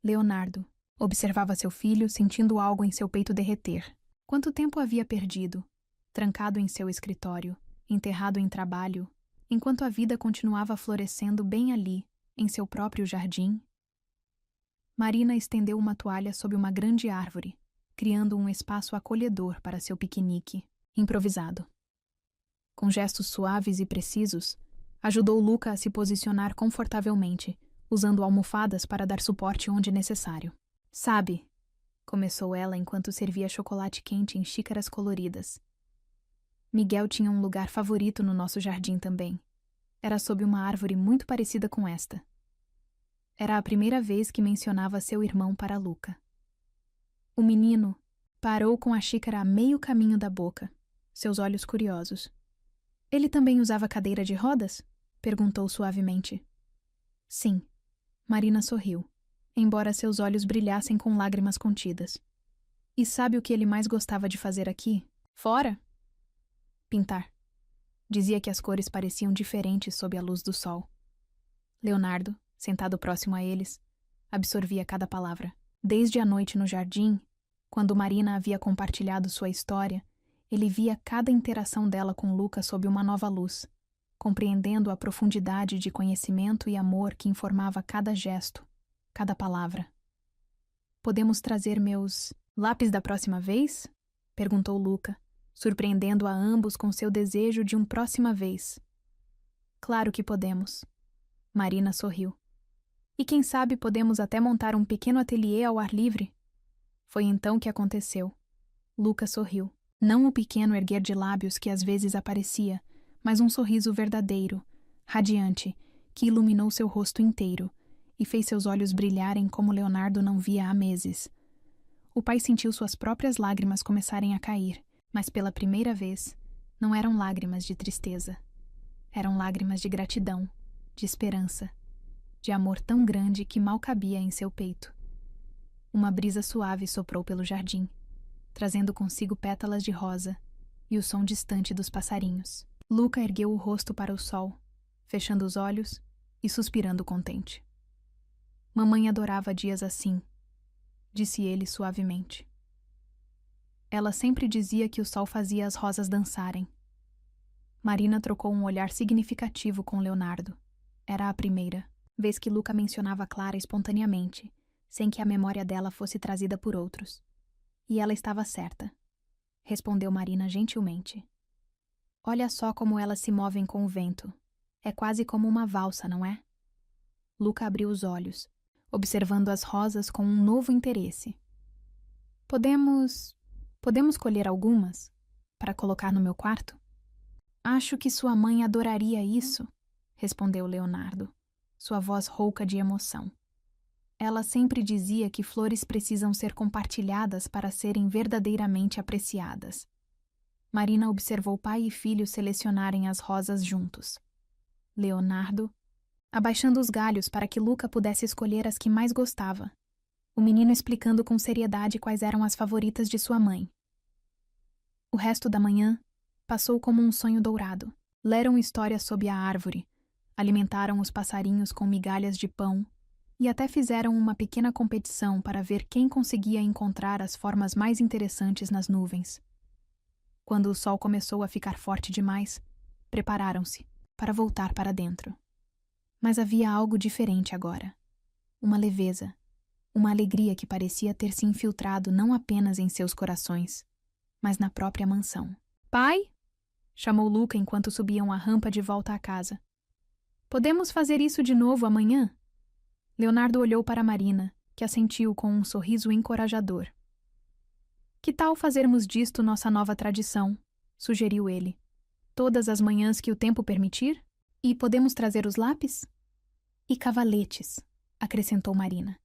Leonardo observava seu filho, sentindo algo em seu peito derreter. Quanto tempo havia perdido, trancado em seu escritório, enterrado em trabalho, enquanto a vida continuava florescendo bem ali, em seu próprio jardim? Marina estendeu uma toalha sob uma grande árvore, criando um espaço acolhedor para seu piquenique, improvisado. Com gestos suaves e precisos, ajudou Luca a se posicionar confortavelmente, usando almofadas para dar suporte onde necessário. Sabe, começou ela enquanto servia chocolate quente em xícaras coloridas. Miguel tinha um lugar favorito no nosso jardim também. Era sob uma árvore muito parecida com esta. Era a primeira vez que mencionava seu irmão para Luca. O menino parou com a xícara a meio caminho da boca, seus olhos curiosos. Ele também usava cadeira de rodas? Perguntou suavemente. Sim. Marina sorriu, embora seus olhos brilhassem com lágrimas contidas. E sabe o que ele mais gostava de fazer aqui? Fora? Pintar. Dizia que as cores pareciam diferentes sob a luz do sol. Leonardo, sentado próximo a eles, absorvia cada palavra. Desde a noite no jardim, quando Marina havia compartilhado sua história, Ele via cada interação dela com Luca sob uma nova luz, compreendendo a profundidade de conhecimento e amor que informava cada gesto, cada palavra. "Podemos trazer meus lápis da próxima vez?" perguntou Luca, surpreendendo a ambos com seu desejo de próxima vez. "Claro que podemos." Marina sorriu. "E quem sabe podemos até montar um pequeno ateliê ao ar livre?" Foi então que aconteceu. Luca sorriu. Não o pequeno erguer de lábios que às vezes aparecia, mas um sorriso verdadeiro, radiante, que iluminou seu rosto inteiro e fez seus olhos brilharem como Leonardo não via há meses. O pai sentiu suas próprias lágrimas começarem a cair, mas pela primeira vez, não eram lágrimas de tristeza. Eram lágrimas de gratidão, de esperança, de amor tão grande que mal cabia em seu peito. Uma brisa suave soprou pelo jardim, trazendo consigo pétalas de rosa e o som distante dos passarinhos. Luca ergueu o rosto para o sol, fechando os olhos e suspirando contente. "Mamãe adorava dias assim", disse ele suavemente. Ela sempre dizia que o sol fazia as rosas dançarem. Marina trocou um olhar significativo com Leonardo. Era a primeira vez que Luca mencionava Clara espontaneamente, sem que a memória dela fosse trazida por outros. E ela estava certa, respondeu Marina gentilmente. "Olha só como elas se movem com o vento. É quase como uma valsa, não é?" Luca abriu os olhos, observando as rosas com um novo interesse. Podemos colher algumas para colocar no meu quarto?" "Acho que sua mãe adoraria isso", respondeu Leonardo, sua voz rouca de emoção. Ela sempre dizia que flores precisam ser compartilhadas para serem verdadeiramente apreciadas. Marina observou pai e filho selecionarem as rosas juntos. Leonardo, abaixando os galhos para que Luca pudesse escolher as que mais gostava. O menino explicando com seriedade quais eram as favoritas de sua mãe. O resto da manhã passou como um sonho dourado. Leram histórias sob a árvore, alimentaram os passarinhos com migalhas de pão e até fizeram uma pequena competição para ver quem conseguia encontrar as formas mais interessantes nas nuvens. Quando o sol começou a ficar forte demais, prepararam-se para voltar para dentro. Mas havia algo diferente agora. Uma leveza, uma alegria que parecia ter se infiltrado não apenas em seus corações, mas na própria mansão. "Pai?" chamou Luca enquanto subiam a rampa de volta à casa. "Podemos fazer isso de novo amanhã?" Leonardo olhou para Marina, que assentiu com um sorriso encorajador. "Que tal fazermos disto nossa nova tradição?" sugeriu ele. "Todas as manhãs que o tempo permitir? E podemos trazer os lápis?" "E cavaletes", acrescentou Marina.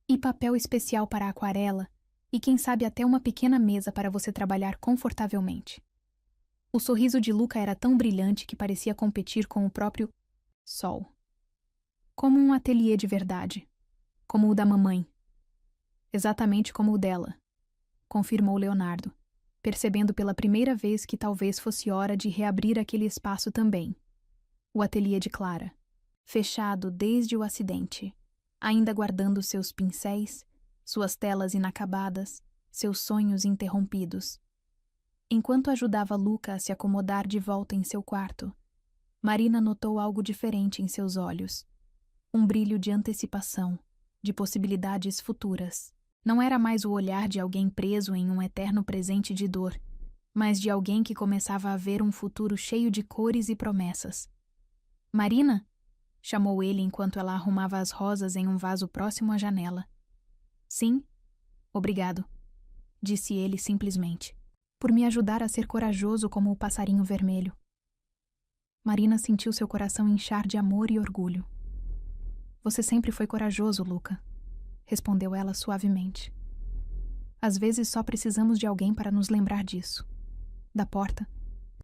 "E papel especial para a aquarela, e quem sabe até uma pequena mesa para você trabalhar confortavelmente." O sorriso de Luca era tão brilhante que parecia competir com o próprio sol. "Como um ateliê de verdade. Como o da mamãe." "Exatamente como o dela", confirmou Leonardo, percebendo pela primeira vez que talvez fosse hora de reabrir aquele espaço também. O ateliê de Clara, fechado desde o acidente, ainda guardando seus pincéis, suas telas inacabadas, seus sonhos interrompidos. Enquanto ajudava Luca a se acomodar de volta em seu quarto, Marina notou algo diferente em seus olhos. Um brilho de antecipação, de possibilidades futuras. Não era mais o olhar de alguém preso em um eterno presente de dor, mas de alguém que começava a ver um futuro cheio de cores e promessas. "Marina?" chamou ele enquanto ela arrumava as rosas em um vaso próximo à janela. "Sim, obrigado", disse ele simplesmente, "por me ajudar a ser corajoso como o passarinho vermelho." Marina sentiu seu coração inchar de amor e orgulho. "Você sempre foi corajoso, Luca", respondeu ela suavemente. "Às vezes só precisamos de alguém para nos lembrar disso." Da porta,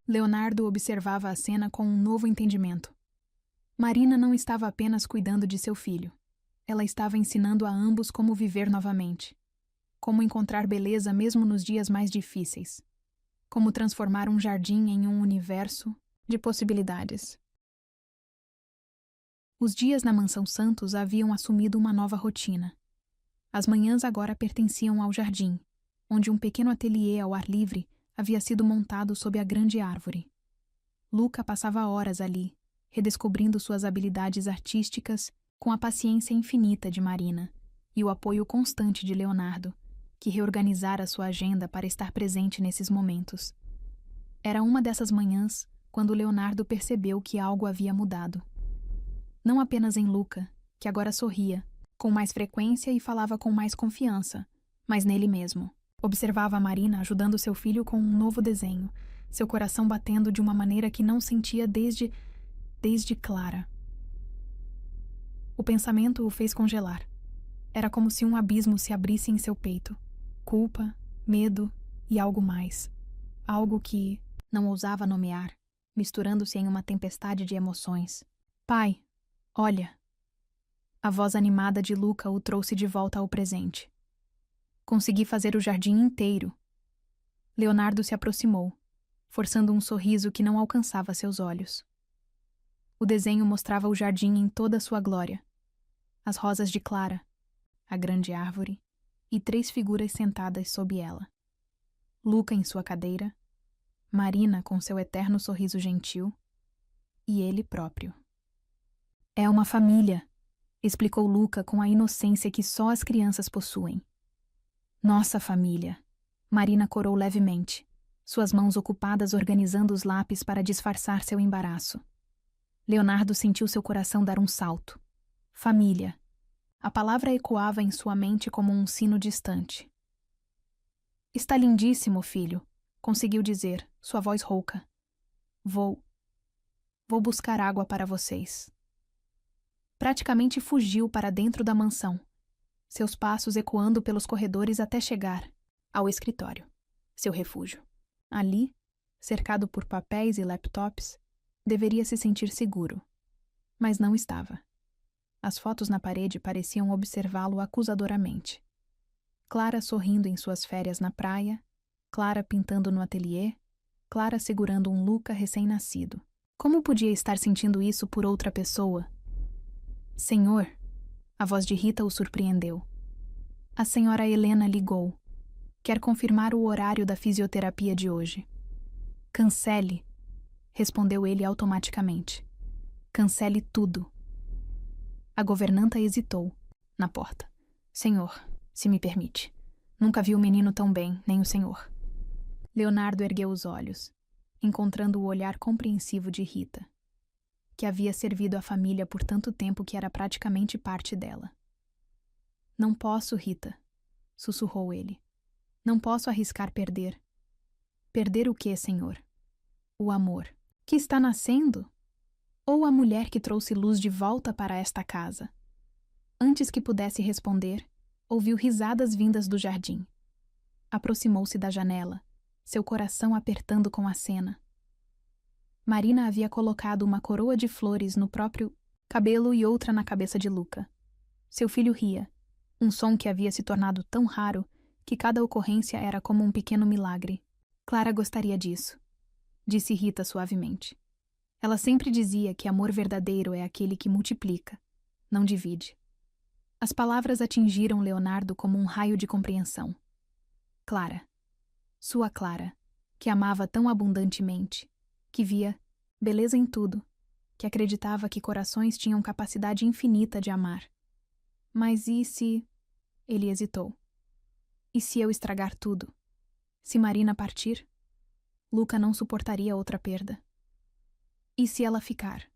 Leonardo observava a cena com um novo entendimento. Marina não estava apenas cuidando de seu filho. Ela estava ensinando a ambos como viver novamente. Como encontrar beleza mesmo nos dias mais difíceis. Como transformar um jardim em um universo de possibilidades. Os dias na Mansão Santos haviam assumido uma nova rotina. As manhãs agora pertenciam ao jardim, onde um pequeno ateliê ao ar livre havia sido montado sob a grande árvore. Luca passava horas ali, redescobrindo suas habilidades artísticas com a paciência infinita de Marina e o apoio constante de Leonardo, que reorganizara sua agenda para estar presente nesses momentos. Era uma dessas manhãs quando Leonardo percebeu que algo havia mudado. Não apenas em Luca, que agora sorria, com mais frequência e falava com mais confiança, mas nele mesmo. Observava a Marina ajudando seu filho com um novo desenho, seu coração batendo de uma maneira que não sentia desde Clara. O pensamento o fez congelar. Era como se um abismo se abrisse em seu peito. Culpa, medo e algo mais. Algo que não ousava nomear, misturando-se em uma tempestade de emoções. Pai, olha. A voz animada de Luca o trouxe de volta ao presente. Consegui fazer o jardim inteiro. Leonardo se aproximou, forçando um sorriso que não alcançava seus olhos. O desenho mostrava o jardim em toda sua glória. As rosas de Clara, a grande árvore e 3 figuras sentadas sob ela. Luca em sua cadeira, Marina com seu eterno sorriso gentil e ele próprio. É uma família, explicou Luca com a inocência que só as crianças possuem. Nossa família. Marina corou levemente, suas mãos ocupadas organizando os lápis para disfarçar seu embaraço. Leonardo sentiu seu coração dar um salto. Família. A palavra ecoava em sua mente como um sino distante. Está lindíssimo, filho, conseguiu dizer, sua voz rouca. Vou buscar água para vocês. Praticamente fugiu para dentro da mansão, seus passos ecoando pelos corredores até chegar ao escritório, seu refúgio. Ali, cercado por papéis e laptops, deveria se sentir seguro. Mas não estava. As fotos na parede pareciam observá-lo acusadoramente. Clara sorrindo em suas férias na praia, Clara pintando no ateliê, Clara segurando um Luca recém-nascido. Como podia estar sentindo isso por outra pessoa? Senhor, a voz de Rita o surpreendeu. A senhora Helena ligou. Quer confirmar o horário da fisioterapia de hoje. Cancele, respondeu ele automaticamente. Cancele tudo. A governanta hesitou, na porta. Senhor, se me permite. Nunca vi o menino tão bem, nem o senhor. Leonardo ergueu os olhos, encontrando o olhar compreensivo de Rita, que havia servido a família por tanto tempo que era praticamente parte dela. Não posso, Rita, sussurrou ele. Não posso arriscar perder. Perder o quê, senhor? O amor. Que está nascendo? Ou a mulher que trouxe luz de volta para esta casa? Antes que pudesse responder, ouviu risadas vindas do jardim. Aproximou-se da janela, seu coração apertando com a cena. Marina havia colocado uma coroa de flores no próprio cabelo e outra na cabeça de Luca. Seu filho ria, um som que havia se tornado tão raro que cada ocorrência era como um pequeno milagre. Clara gostaria disso, disse Rita suavemente. Ela sempre dizia que amor verdadeiro é aquele que multiplica, não divide. As palavras atingiram Leonardo como um raio de compreensão. Clara, sua Clara, que amava tão abundantemente, que via beleza em tudo, que acreditava que corações tinham capacidade infinita de amar. Mas e se... Ele hesitou. E se eu estragar tudo? Se Marina partir? Luca não suportaria outra perda. E se ela ficar?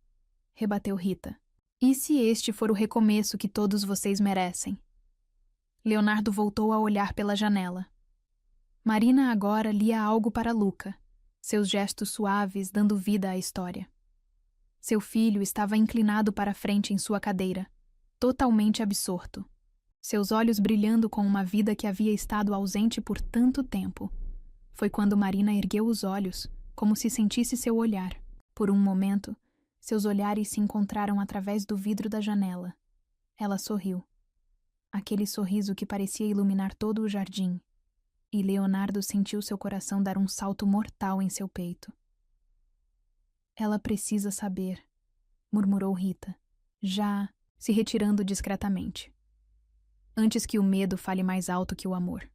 Rebateu Rita. E se este for o recomeço que todos vocês merecem? Leonardo voltou a olhar pela janela. Marina agora lia algo para Luca, seus gestos suaves dando vida à história. Seu filho estava inclinado para a frente em sua cadeira, totalmente absorto, seus olhos brilhando com uma vida que havia estado ausente por tanto tempo. Foi quando Marina ergueu os olhos, como se sentisse seu olhar. Por um momento, seus olhares se encontraram através do vidro da janela. Ela sorriu. Aquele sorriso que parecia iluminar todo o jardim. E Leonardo sentiu seu coração dar um salto mortal em seu peito. Ela precisa saber, murmurou Rita, já se retirando discretamente. Antes que o medo fale mais alto que o amor.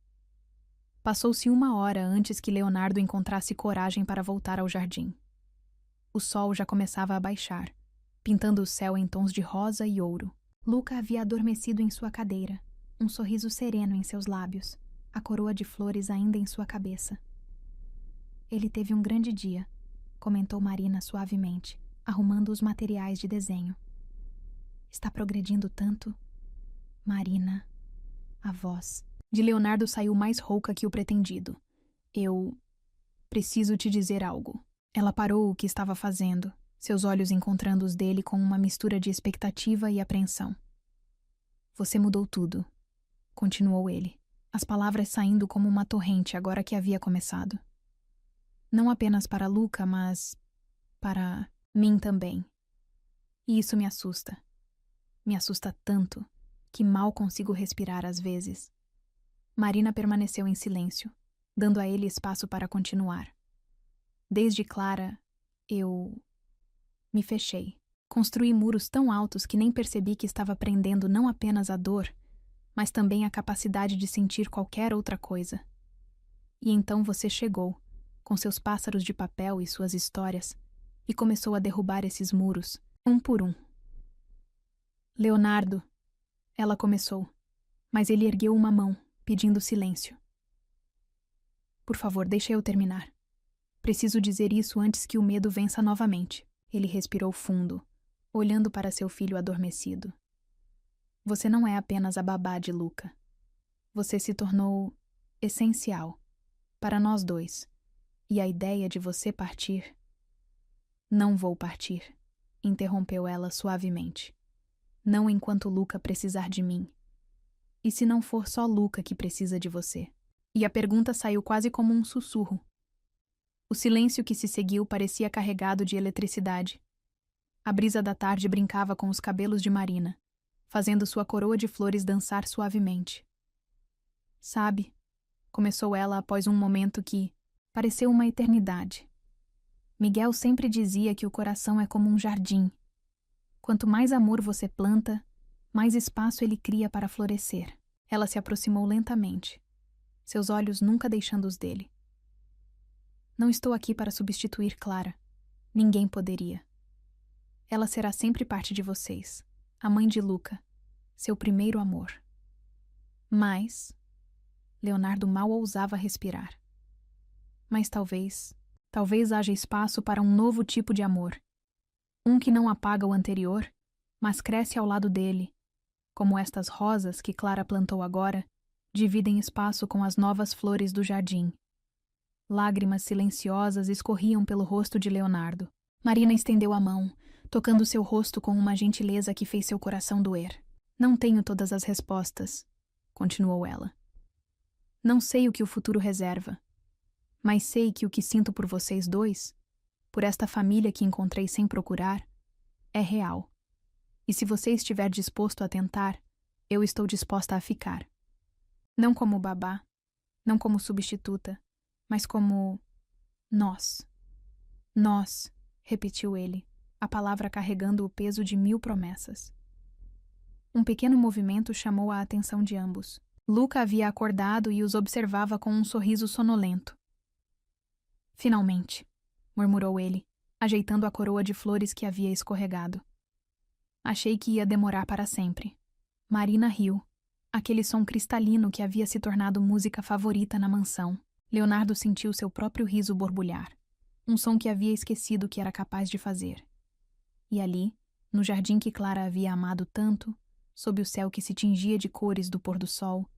Passou-se 1 hora antes que Leonardo encontrasse coragem para voltar ao jardim. O sol já começava a baixar, pintando o céu em tons de rosa e ouro. Luca havia adormecido em sua cadeira, um sorriso sereno em seus lábios, a coroa de flores ainda em sua cabeça. Ele teve um grande dia, comentou Marina suavemente, arrumando os materiais de desenho. Está progredindo tanto? Marina, a voz de Leonardo saiu mais rouca que o pretendido. Eu preciso te dizer algo. Ela parou o que estava fazendo, seus olhos encontrando os dele com uma mistura de expectativa e apreensão. Você mudou tudo, continuou ele, as palavras saindo como uma torrente agora que havia começado. Não apenas para Luca, mas para mim também. E isso me assusta. Me assusta tanto que mal consigo respirar às vezes. Marina permaneceu em silêncio, dando a ele espaço para continuar. Desde Clara, eu me fechei. Construí muros tão altos que nem percebi que estava prendendo não apenas a dor, mas também a capacidade de sentir qualquer outra coisa. E então você chegou, com seus pássaros de papel e suas histórias, e começou a derrubar esses muros, um por um. Leonardo, ela começou, mas ele ergueu uma mão, pedindo silêncio. Por favor, deixe eu terminar. Preciso dizer isso antes que o medo vença novamente. Ele respirou fundo, olhando para seu filho adormecido. Você não é apenas a babá de Luca. Você se tornou essencial para nós dois. E a ideia de você partir... Não vou partir, interrompeu ela suavemente. Não enquanto Luca precisar de mim. E se não for só Luca que precisa de você? E a pergunta saiu quase como um sussurro. O silêncio que se seguiu parecia carregado de eletricidade. A brisa da tarde brincava com os cabelos de Marina, fazendo sua coroa de flores dançar suavemente. Sabe, começou ela após um momento que pareceu uma eternidade. Miguel sempre dizia que o coração é como um jardim. Quanto mais amor você planta, mais espaço ele cria para florescer. Ela se aproximou lentamente, seus olhos nunca deixando os dele. Não estou aqui para substituir Clara. Ninguém poderia. Ela será sempre parte de vocês, a mãe de Luca, seu primeiro amor. Mas... Leonardo mal ousava respirar. Mas talvez haja espaço para um novo tipo de amor. Um que não apaga o anterior, mas cresce ao lado dele, como estas rosas que Clara plantou agora, dividem espaço com as novas flores do jardim. Lágrimas silenciosas escorriam pelo rosto de Leonardo. Marina estendeu a mão, tocando seu rosto com uma gentileza que fez seu coração doer. Não tenho todas as respostas, continuou ela. Não sei o que o futuro reserva, mas sei que o que sinto por vocês dois, por esta família que encontrei sem procurar, é real. E se você estiver disposto a tentar, eu estou disposta a ficar. Não como babá, não como substituta, mas como nós. Nós, repetiu ele, a palavra carregando o peso de 1000 promessas. Um pequeno movimento chamou a atenção de ambos. Luca havia acordado e os observava com um sorriso sonolento. Finalmente, murmurou ele, ajeitando a coroa de flores que havia escorregado. Achei que ia demorar para sempre. Marina riu, aquele som cristalino que havia se tornado música favorita na mansão. Leonardo sentiu seu próprio riso borbulhar, um som que havia esquecido que era capaz de fazer. E ali, no jardim que Clara havia amado tanto, sob o céu que se tingia de cores do pôr do sol,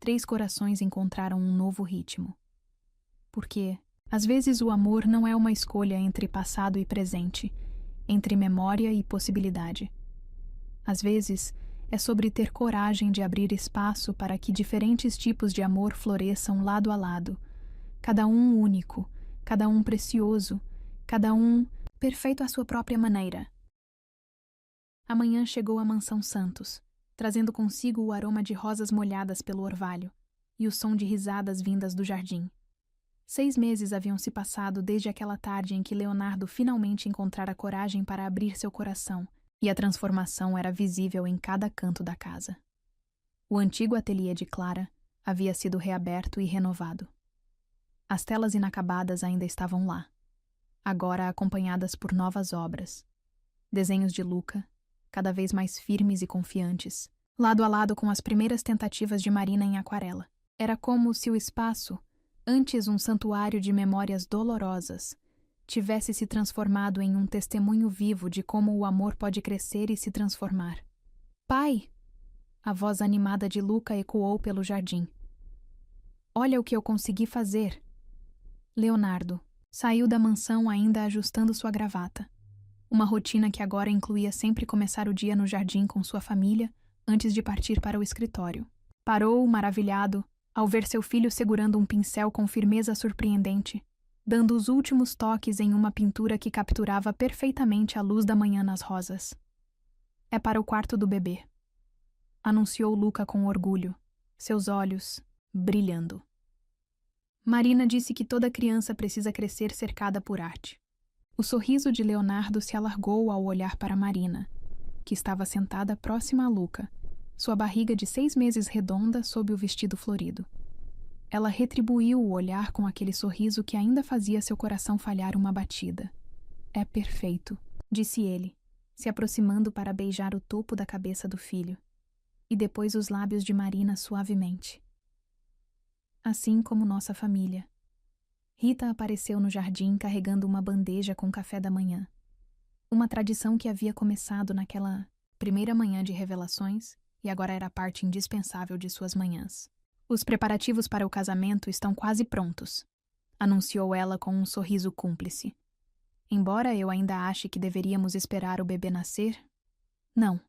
3 corações encontraram um novo ritmo. Porque, às vezes, o amor não é uma escolha entre passado e presente, entre memória e possibilidade. Às vezes, é sobre ter coragem de abrir espaço para que diferentes tipos de amor floresçam lado a lado, cada um único, cada um precioso, cada um perfeito à sua própria maneira. Amanhã chegou à mansão Santos, trazendo consigo o aroma de rosas molhadas pelo orvalho e o som de risadas vindas do jardim. 6 meses haviam se passado desde aquela tarde em que Leonardo finalmente encontrara coragem para abrir seu coração, e a transformação era visível em cada canto da casa. O antigo ateliê de Clara, havia sido reaberto e renovado. As telas inacabadas ainda estavam lá, agora acompanhadas por novas obras. Desenhos de Luca, cada vez mais firmes e confiantes, lado a lado com as primeiras tentativas de Marina em aquarela. Era como se o espaço, antes um santuário de memórias dolorosas, tivesse se transformado em um testemunho vivo de como o amor pode crescer e se transformar. Pai! A voz animada de Luca ecoou pelo jardim. Olha o que eu consegui fazer! Leonardo saiu da mansão ainda ajustando sua gravata. Uma rotina que agora incluía sempre começar o dia no jardim com sua família antes de partir para o escritório. Parou, maravilhado, ao ver seu filho segurando um pincel com firmeza surpreendente, dando os últimos toques em uma pintura que capturava perfeitamente a luz da manhã nas rosas. É para o quarto do bebê, anunciou Luca com orgulho, seus olhos brilhando. Marina disse que toda criança precisa crescer cercada por arte. O sorriso de Leonardo se alargou ao olhar para Marina, que estava sentada próxima a Luca, sua barriga de 6 meses redonda sob o vestido florido. Ela retribuiu o olhar com aquele sorriso que ainda fazia seu coração falhar uma batida. É perfeito, disse ele, se aproximando para beijar o topo da cabeça do filho, e depois os lábios de Marina suavemente. Assim como nossa família. Rita apareceu no jardim carregando uma bandeja com café da manhã. Uma tradição que havia começado naquela primeira manhã de revelações e agora era parte indispensável de suas manhãs. Os preparativos para o casamento estão quase prontos, anunciou ela com um sorriso cúmplice. Embora eu ainda ache que deveríamos esperar o bebê nascer... Não,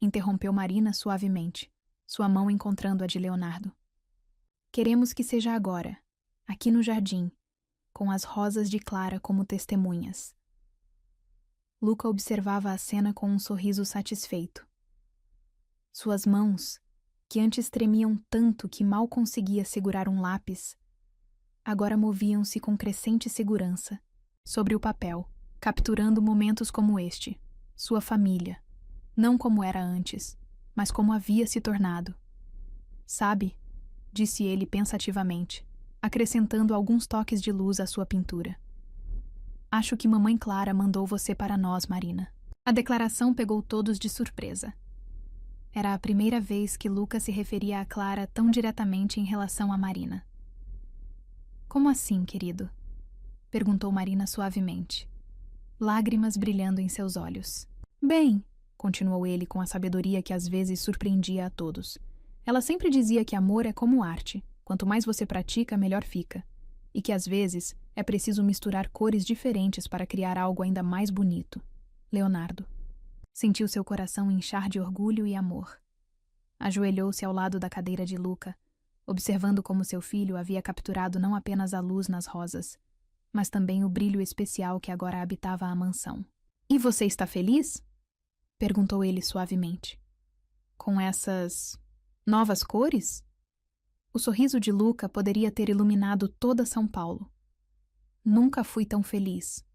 interrompeu Marina suavemente, sua mão encontrando a de Leonardo. Queremos que seja agora, aqui no jardim, com as rosas de Clara como testemunhas. Luca observava a cena com um sorriso satisfeito. Suas mãos, que antes tremiam tanto que mal conseguia segurar um lápis, agora moviam-se com crescente segurança, sobre o papel, capturando momentos como este, sua família, não como era antes, mas como havia se tornado. Sabe, disse ele pensativamente, acrescentando alguns toques de luz à sua pintura. Acho que mamãe Clara mandou você para nós, Marina. A declaração pegou todos de surpresa. Era a primeira vez que Luca se referia a Clara tão diretamente em relação a Marina. Como assim, querido? Perguntou Marina suavemente, lágrimas brilhando em seus olhos. Bem, continuou ele com a sabedoria que às vezes surpreendia a todos. Ela sempre dizia que amor é como arte. Quanto mais você pratica, melhor fica. E que às vezes é preciso misturar cores diferentes para criar algo ainda mais bonito. Leonardo. Sentiu seu coração inchar de orgulho e amor. Ajoelhou-se ao lado da cadeira de Luca, observando como seu filho havia capturado não apenas a luz nas rosas, mas também o brilho especial que agora habitava a mansão. E você está feliz? Perguntou ele suavemente. Com essas novas cores? O sorriso de Luca poderia ter iluminado toda São Paulo. Nunca fui tão feliz,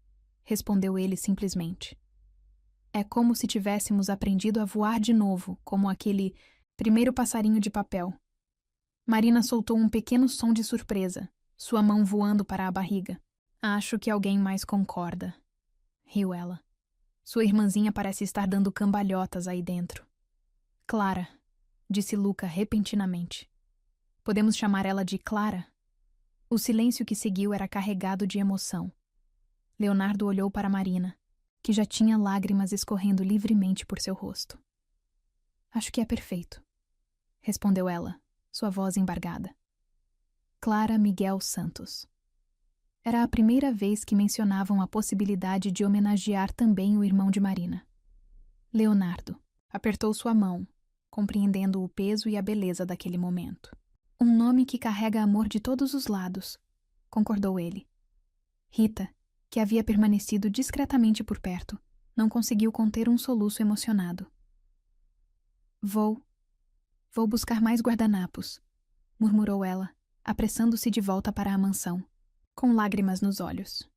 respondeu ele simplesmente. É como se tivéssemos aprendido a voar de novo, como aquele primeiro passarinho de papel. Marina soltou um pequeno som de surpresa, sua mão voando para a barriga. Acho que alguém mais concorda, riu ela. Sua irmãzinha parece estar dando cambalhotas aí dentro. Clara, disse Luca repentinamente. Podemos chamar ela de Clara? O silêncio que seguiu era carregado de emoção. Leonardo olhou para Marina, que já tinha lágrimas escorrendo livremente por seu rosto. Acho que é perfeito, respondeu ela, sua voz embargada. Clara Miguel Santos. Era a primeira vez que mencionavam a possibilidade de homenagear também o irmão de Marina. Leonardo apertou sua mão, compreendendo o peso e a beleza daquele momento. Um nome que carrega amor de todos os lados, concordou ele. Rita, que havia permanecido discretamente por perto, não conseguiu conter um soluço emocionado. Vou buscar mais guardanapos, murmurou ela, apressando-se de volta para a mansão, com lágrimas nos olhos.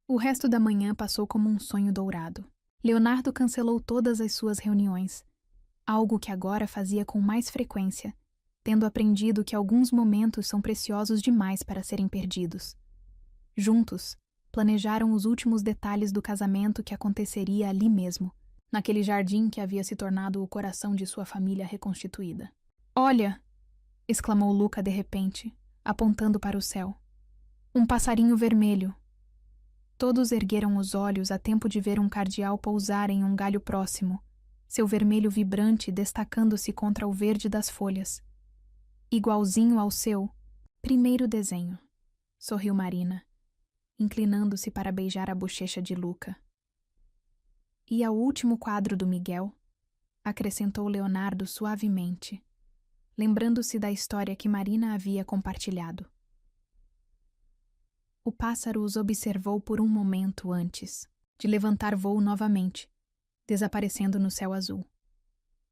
O resto da manhã passou como um sonho dourado. Leonardo cancelou todas as suas reuniões, algo que agora fazia com mais frequência, tendo aprendido que alguns momentos são preciosos demais para serem perdidos. Juntos, planejaram os últimos detalhes do casamento que aconteceria ali mesmo, naquele jardim que havia se tornado o coração de sua família reconstituída. "Olha!" exclamou Luca de repente, apontando para o céu. "Um passarinho vermelho." Todos ergueram os olhos a tempo de ver um cardeal pousar em um galho próximo, seu vermelho vibrante destacando-se contra o verde das folhas. "Igualzinho ao seu primeiro desenho", sorriu Marina, inclinando-se para beijar a bochecha de Luca. "E ao último quadro do Miguel", acrescentou Leonardo suavemente, lembrando-se da história que Marina havia compartilhado. O pássaro os observou por um momento antes de levantar voo novamente, desaparecendo no céu azul.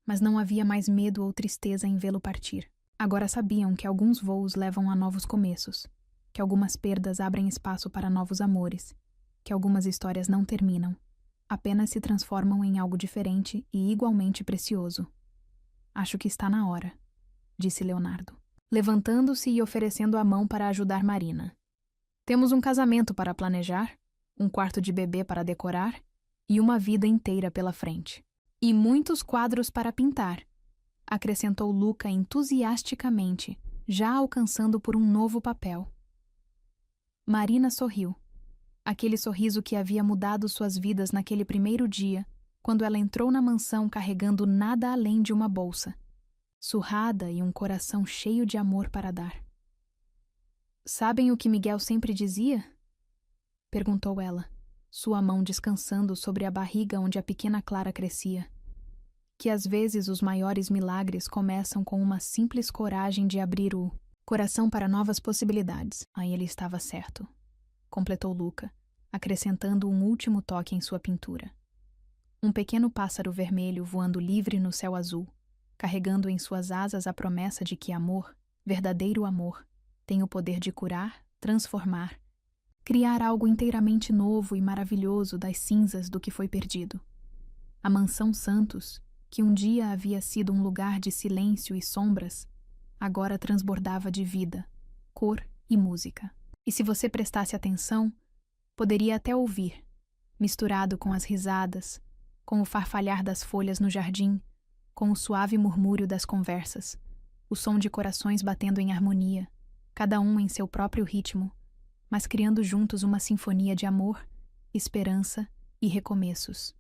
Mas não havia mais medo ou tristeza em vê-lo partir. Agora sabiam que alguns voos levam a novos começos, que algumas perdas abrem espaço para novos amores, que algumas histórias não terminam, apenas se transformam em algo diferente e igualmente precioso. "Acho que está na hora", disse Leonardo, levantando-se e oferecendo a mão para ajudar Marina. "Temos um casamento para planejar, um quarto de bebê para decorar e uma vida inteira pela frente. E muitos quadros para pintar", acrescentou Luca entusiasticamente, já alcançando por um novo papel. Marina sorriu. Aquele sorriso que havia mudado suas vidas naquele primeiro dia, quando ela entrou na mansão carregando nada além de uma bolsa, surrada e um coração cheio de amor para dar. "Sabem o que Miguel sempre dizia?" perguntou ela, sua mão descansando sobre a barriga onde a pequena Clara crescia. "Que às vezes os maiores milagres começam com uma simples coragem de abrir o coração para novas possibilidades." Aí ele estava certo, completou Luca, acrescentando um último toque em sua pintura. Um pequeno pássaro vermelho voando livre no céu azul, carregando em suas asas a promessa de que amor, verdadeiro amor, tem o poder de curar, transformar, criar algo inteiramente novo e maravilhoso das cinzas do que foi perdido. A mansão Santos, que um dia havia sido um lugar de silêncio e sombras, agora transbordava de vida, cor e música. E se você prestasse atenção, poderia até ouvir, misturado com as risadas, com o farfalhar das folhas no jardim, com o suave murmúrio das conversas, o som de corações batendo em harmonia, cada um em seu próprio ritmo, mas criando juntos uma sinfonia de amor, esperança e recomeços.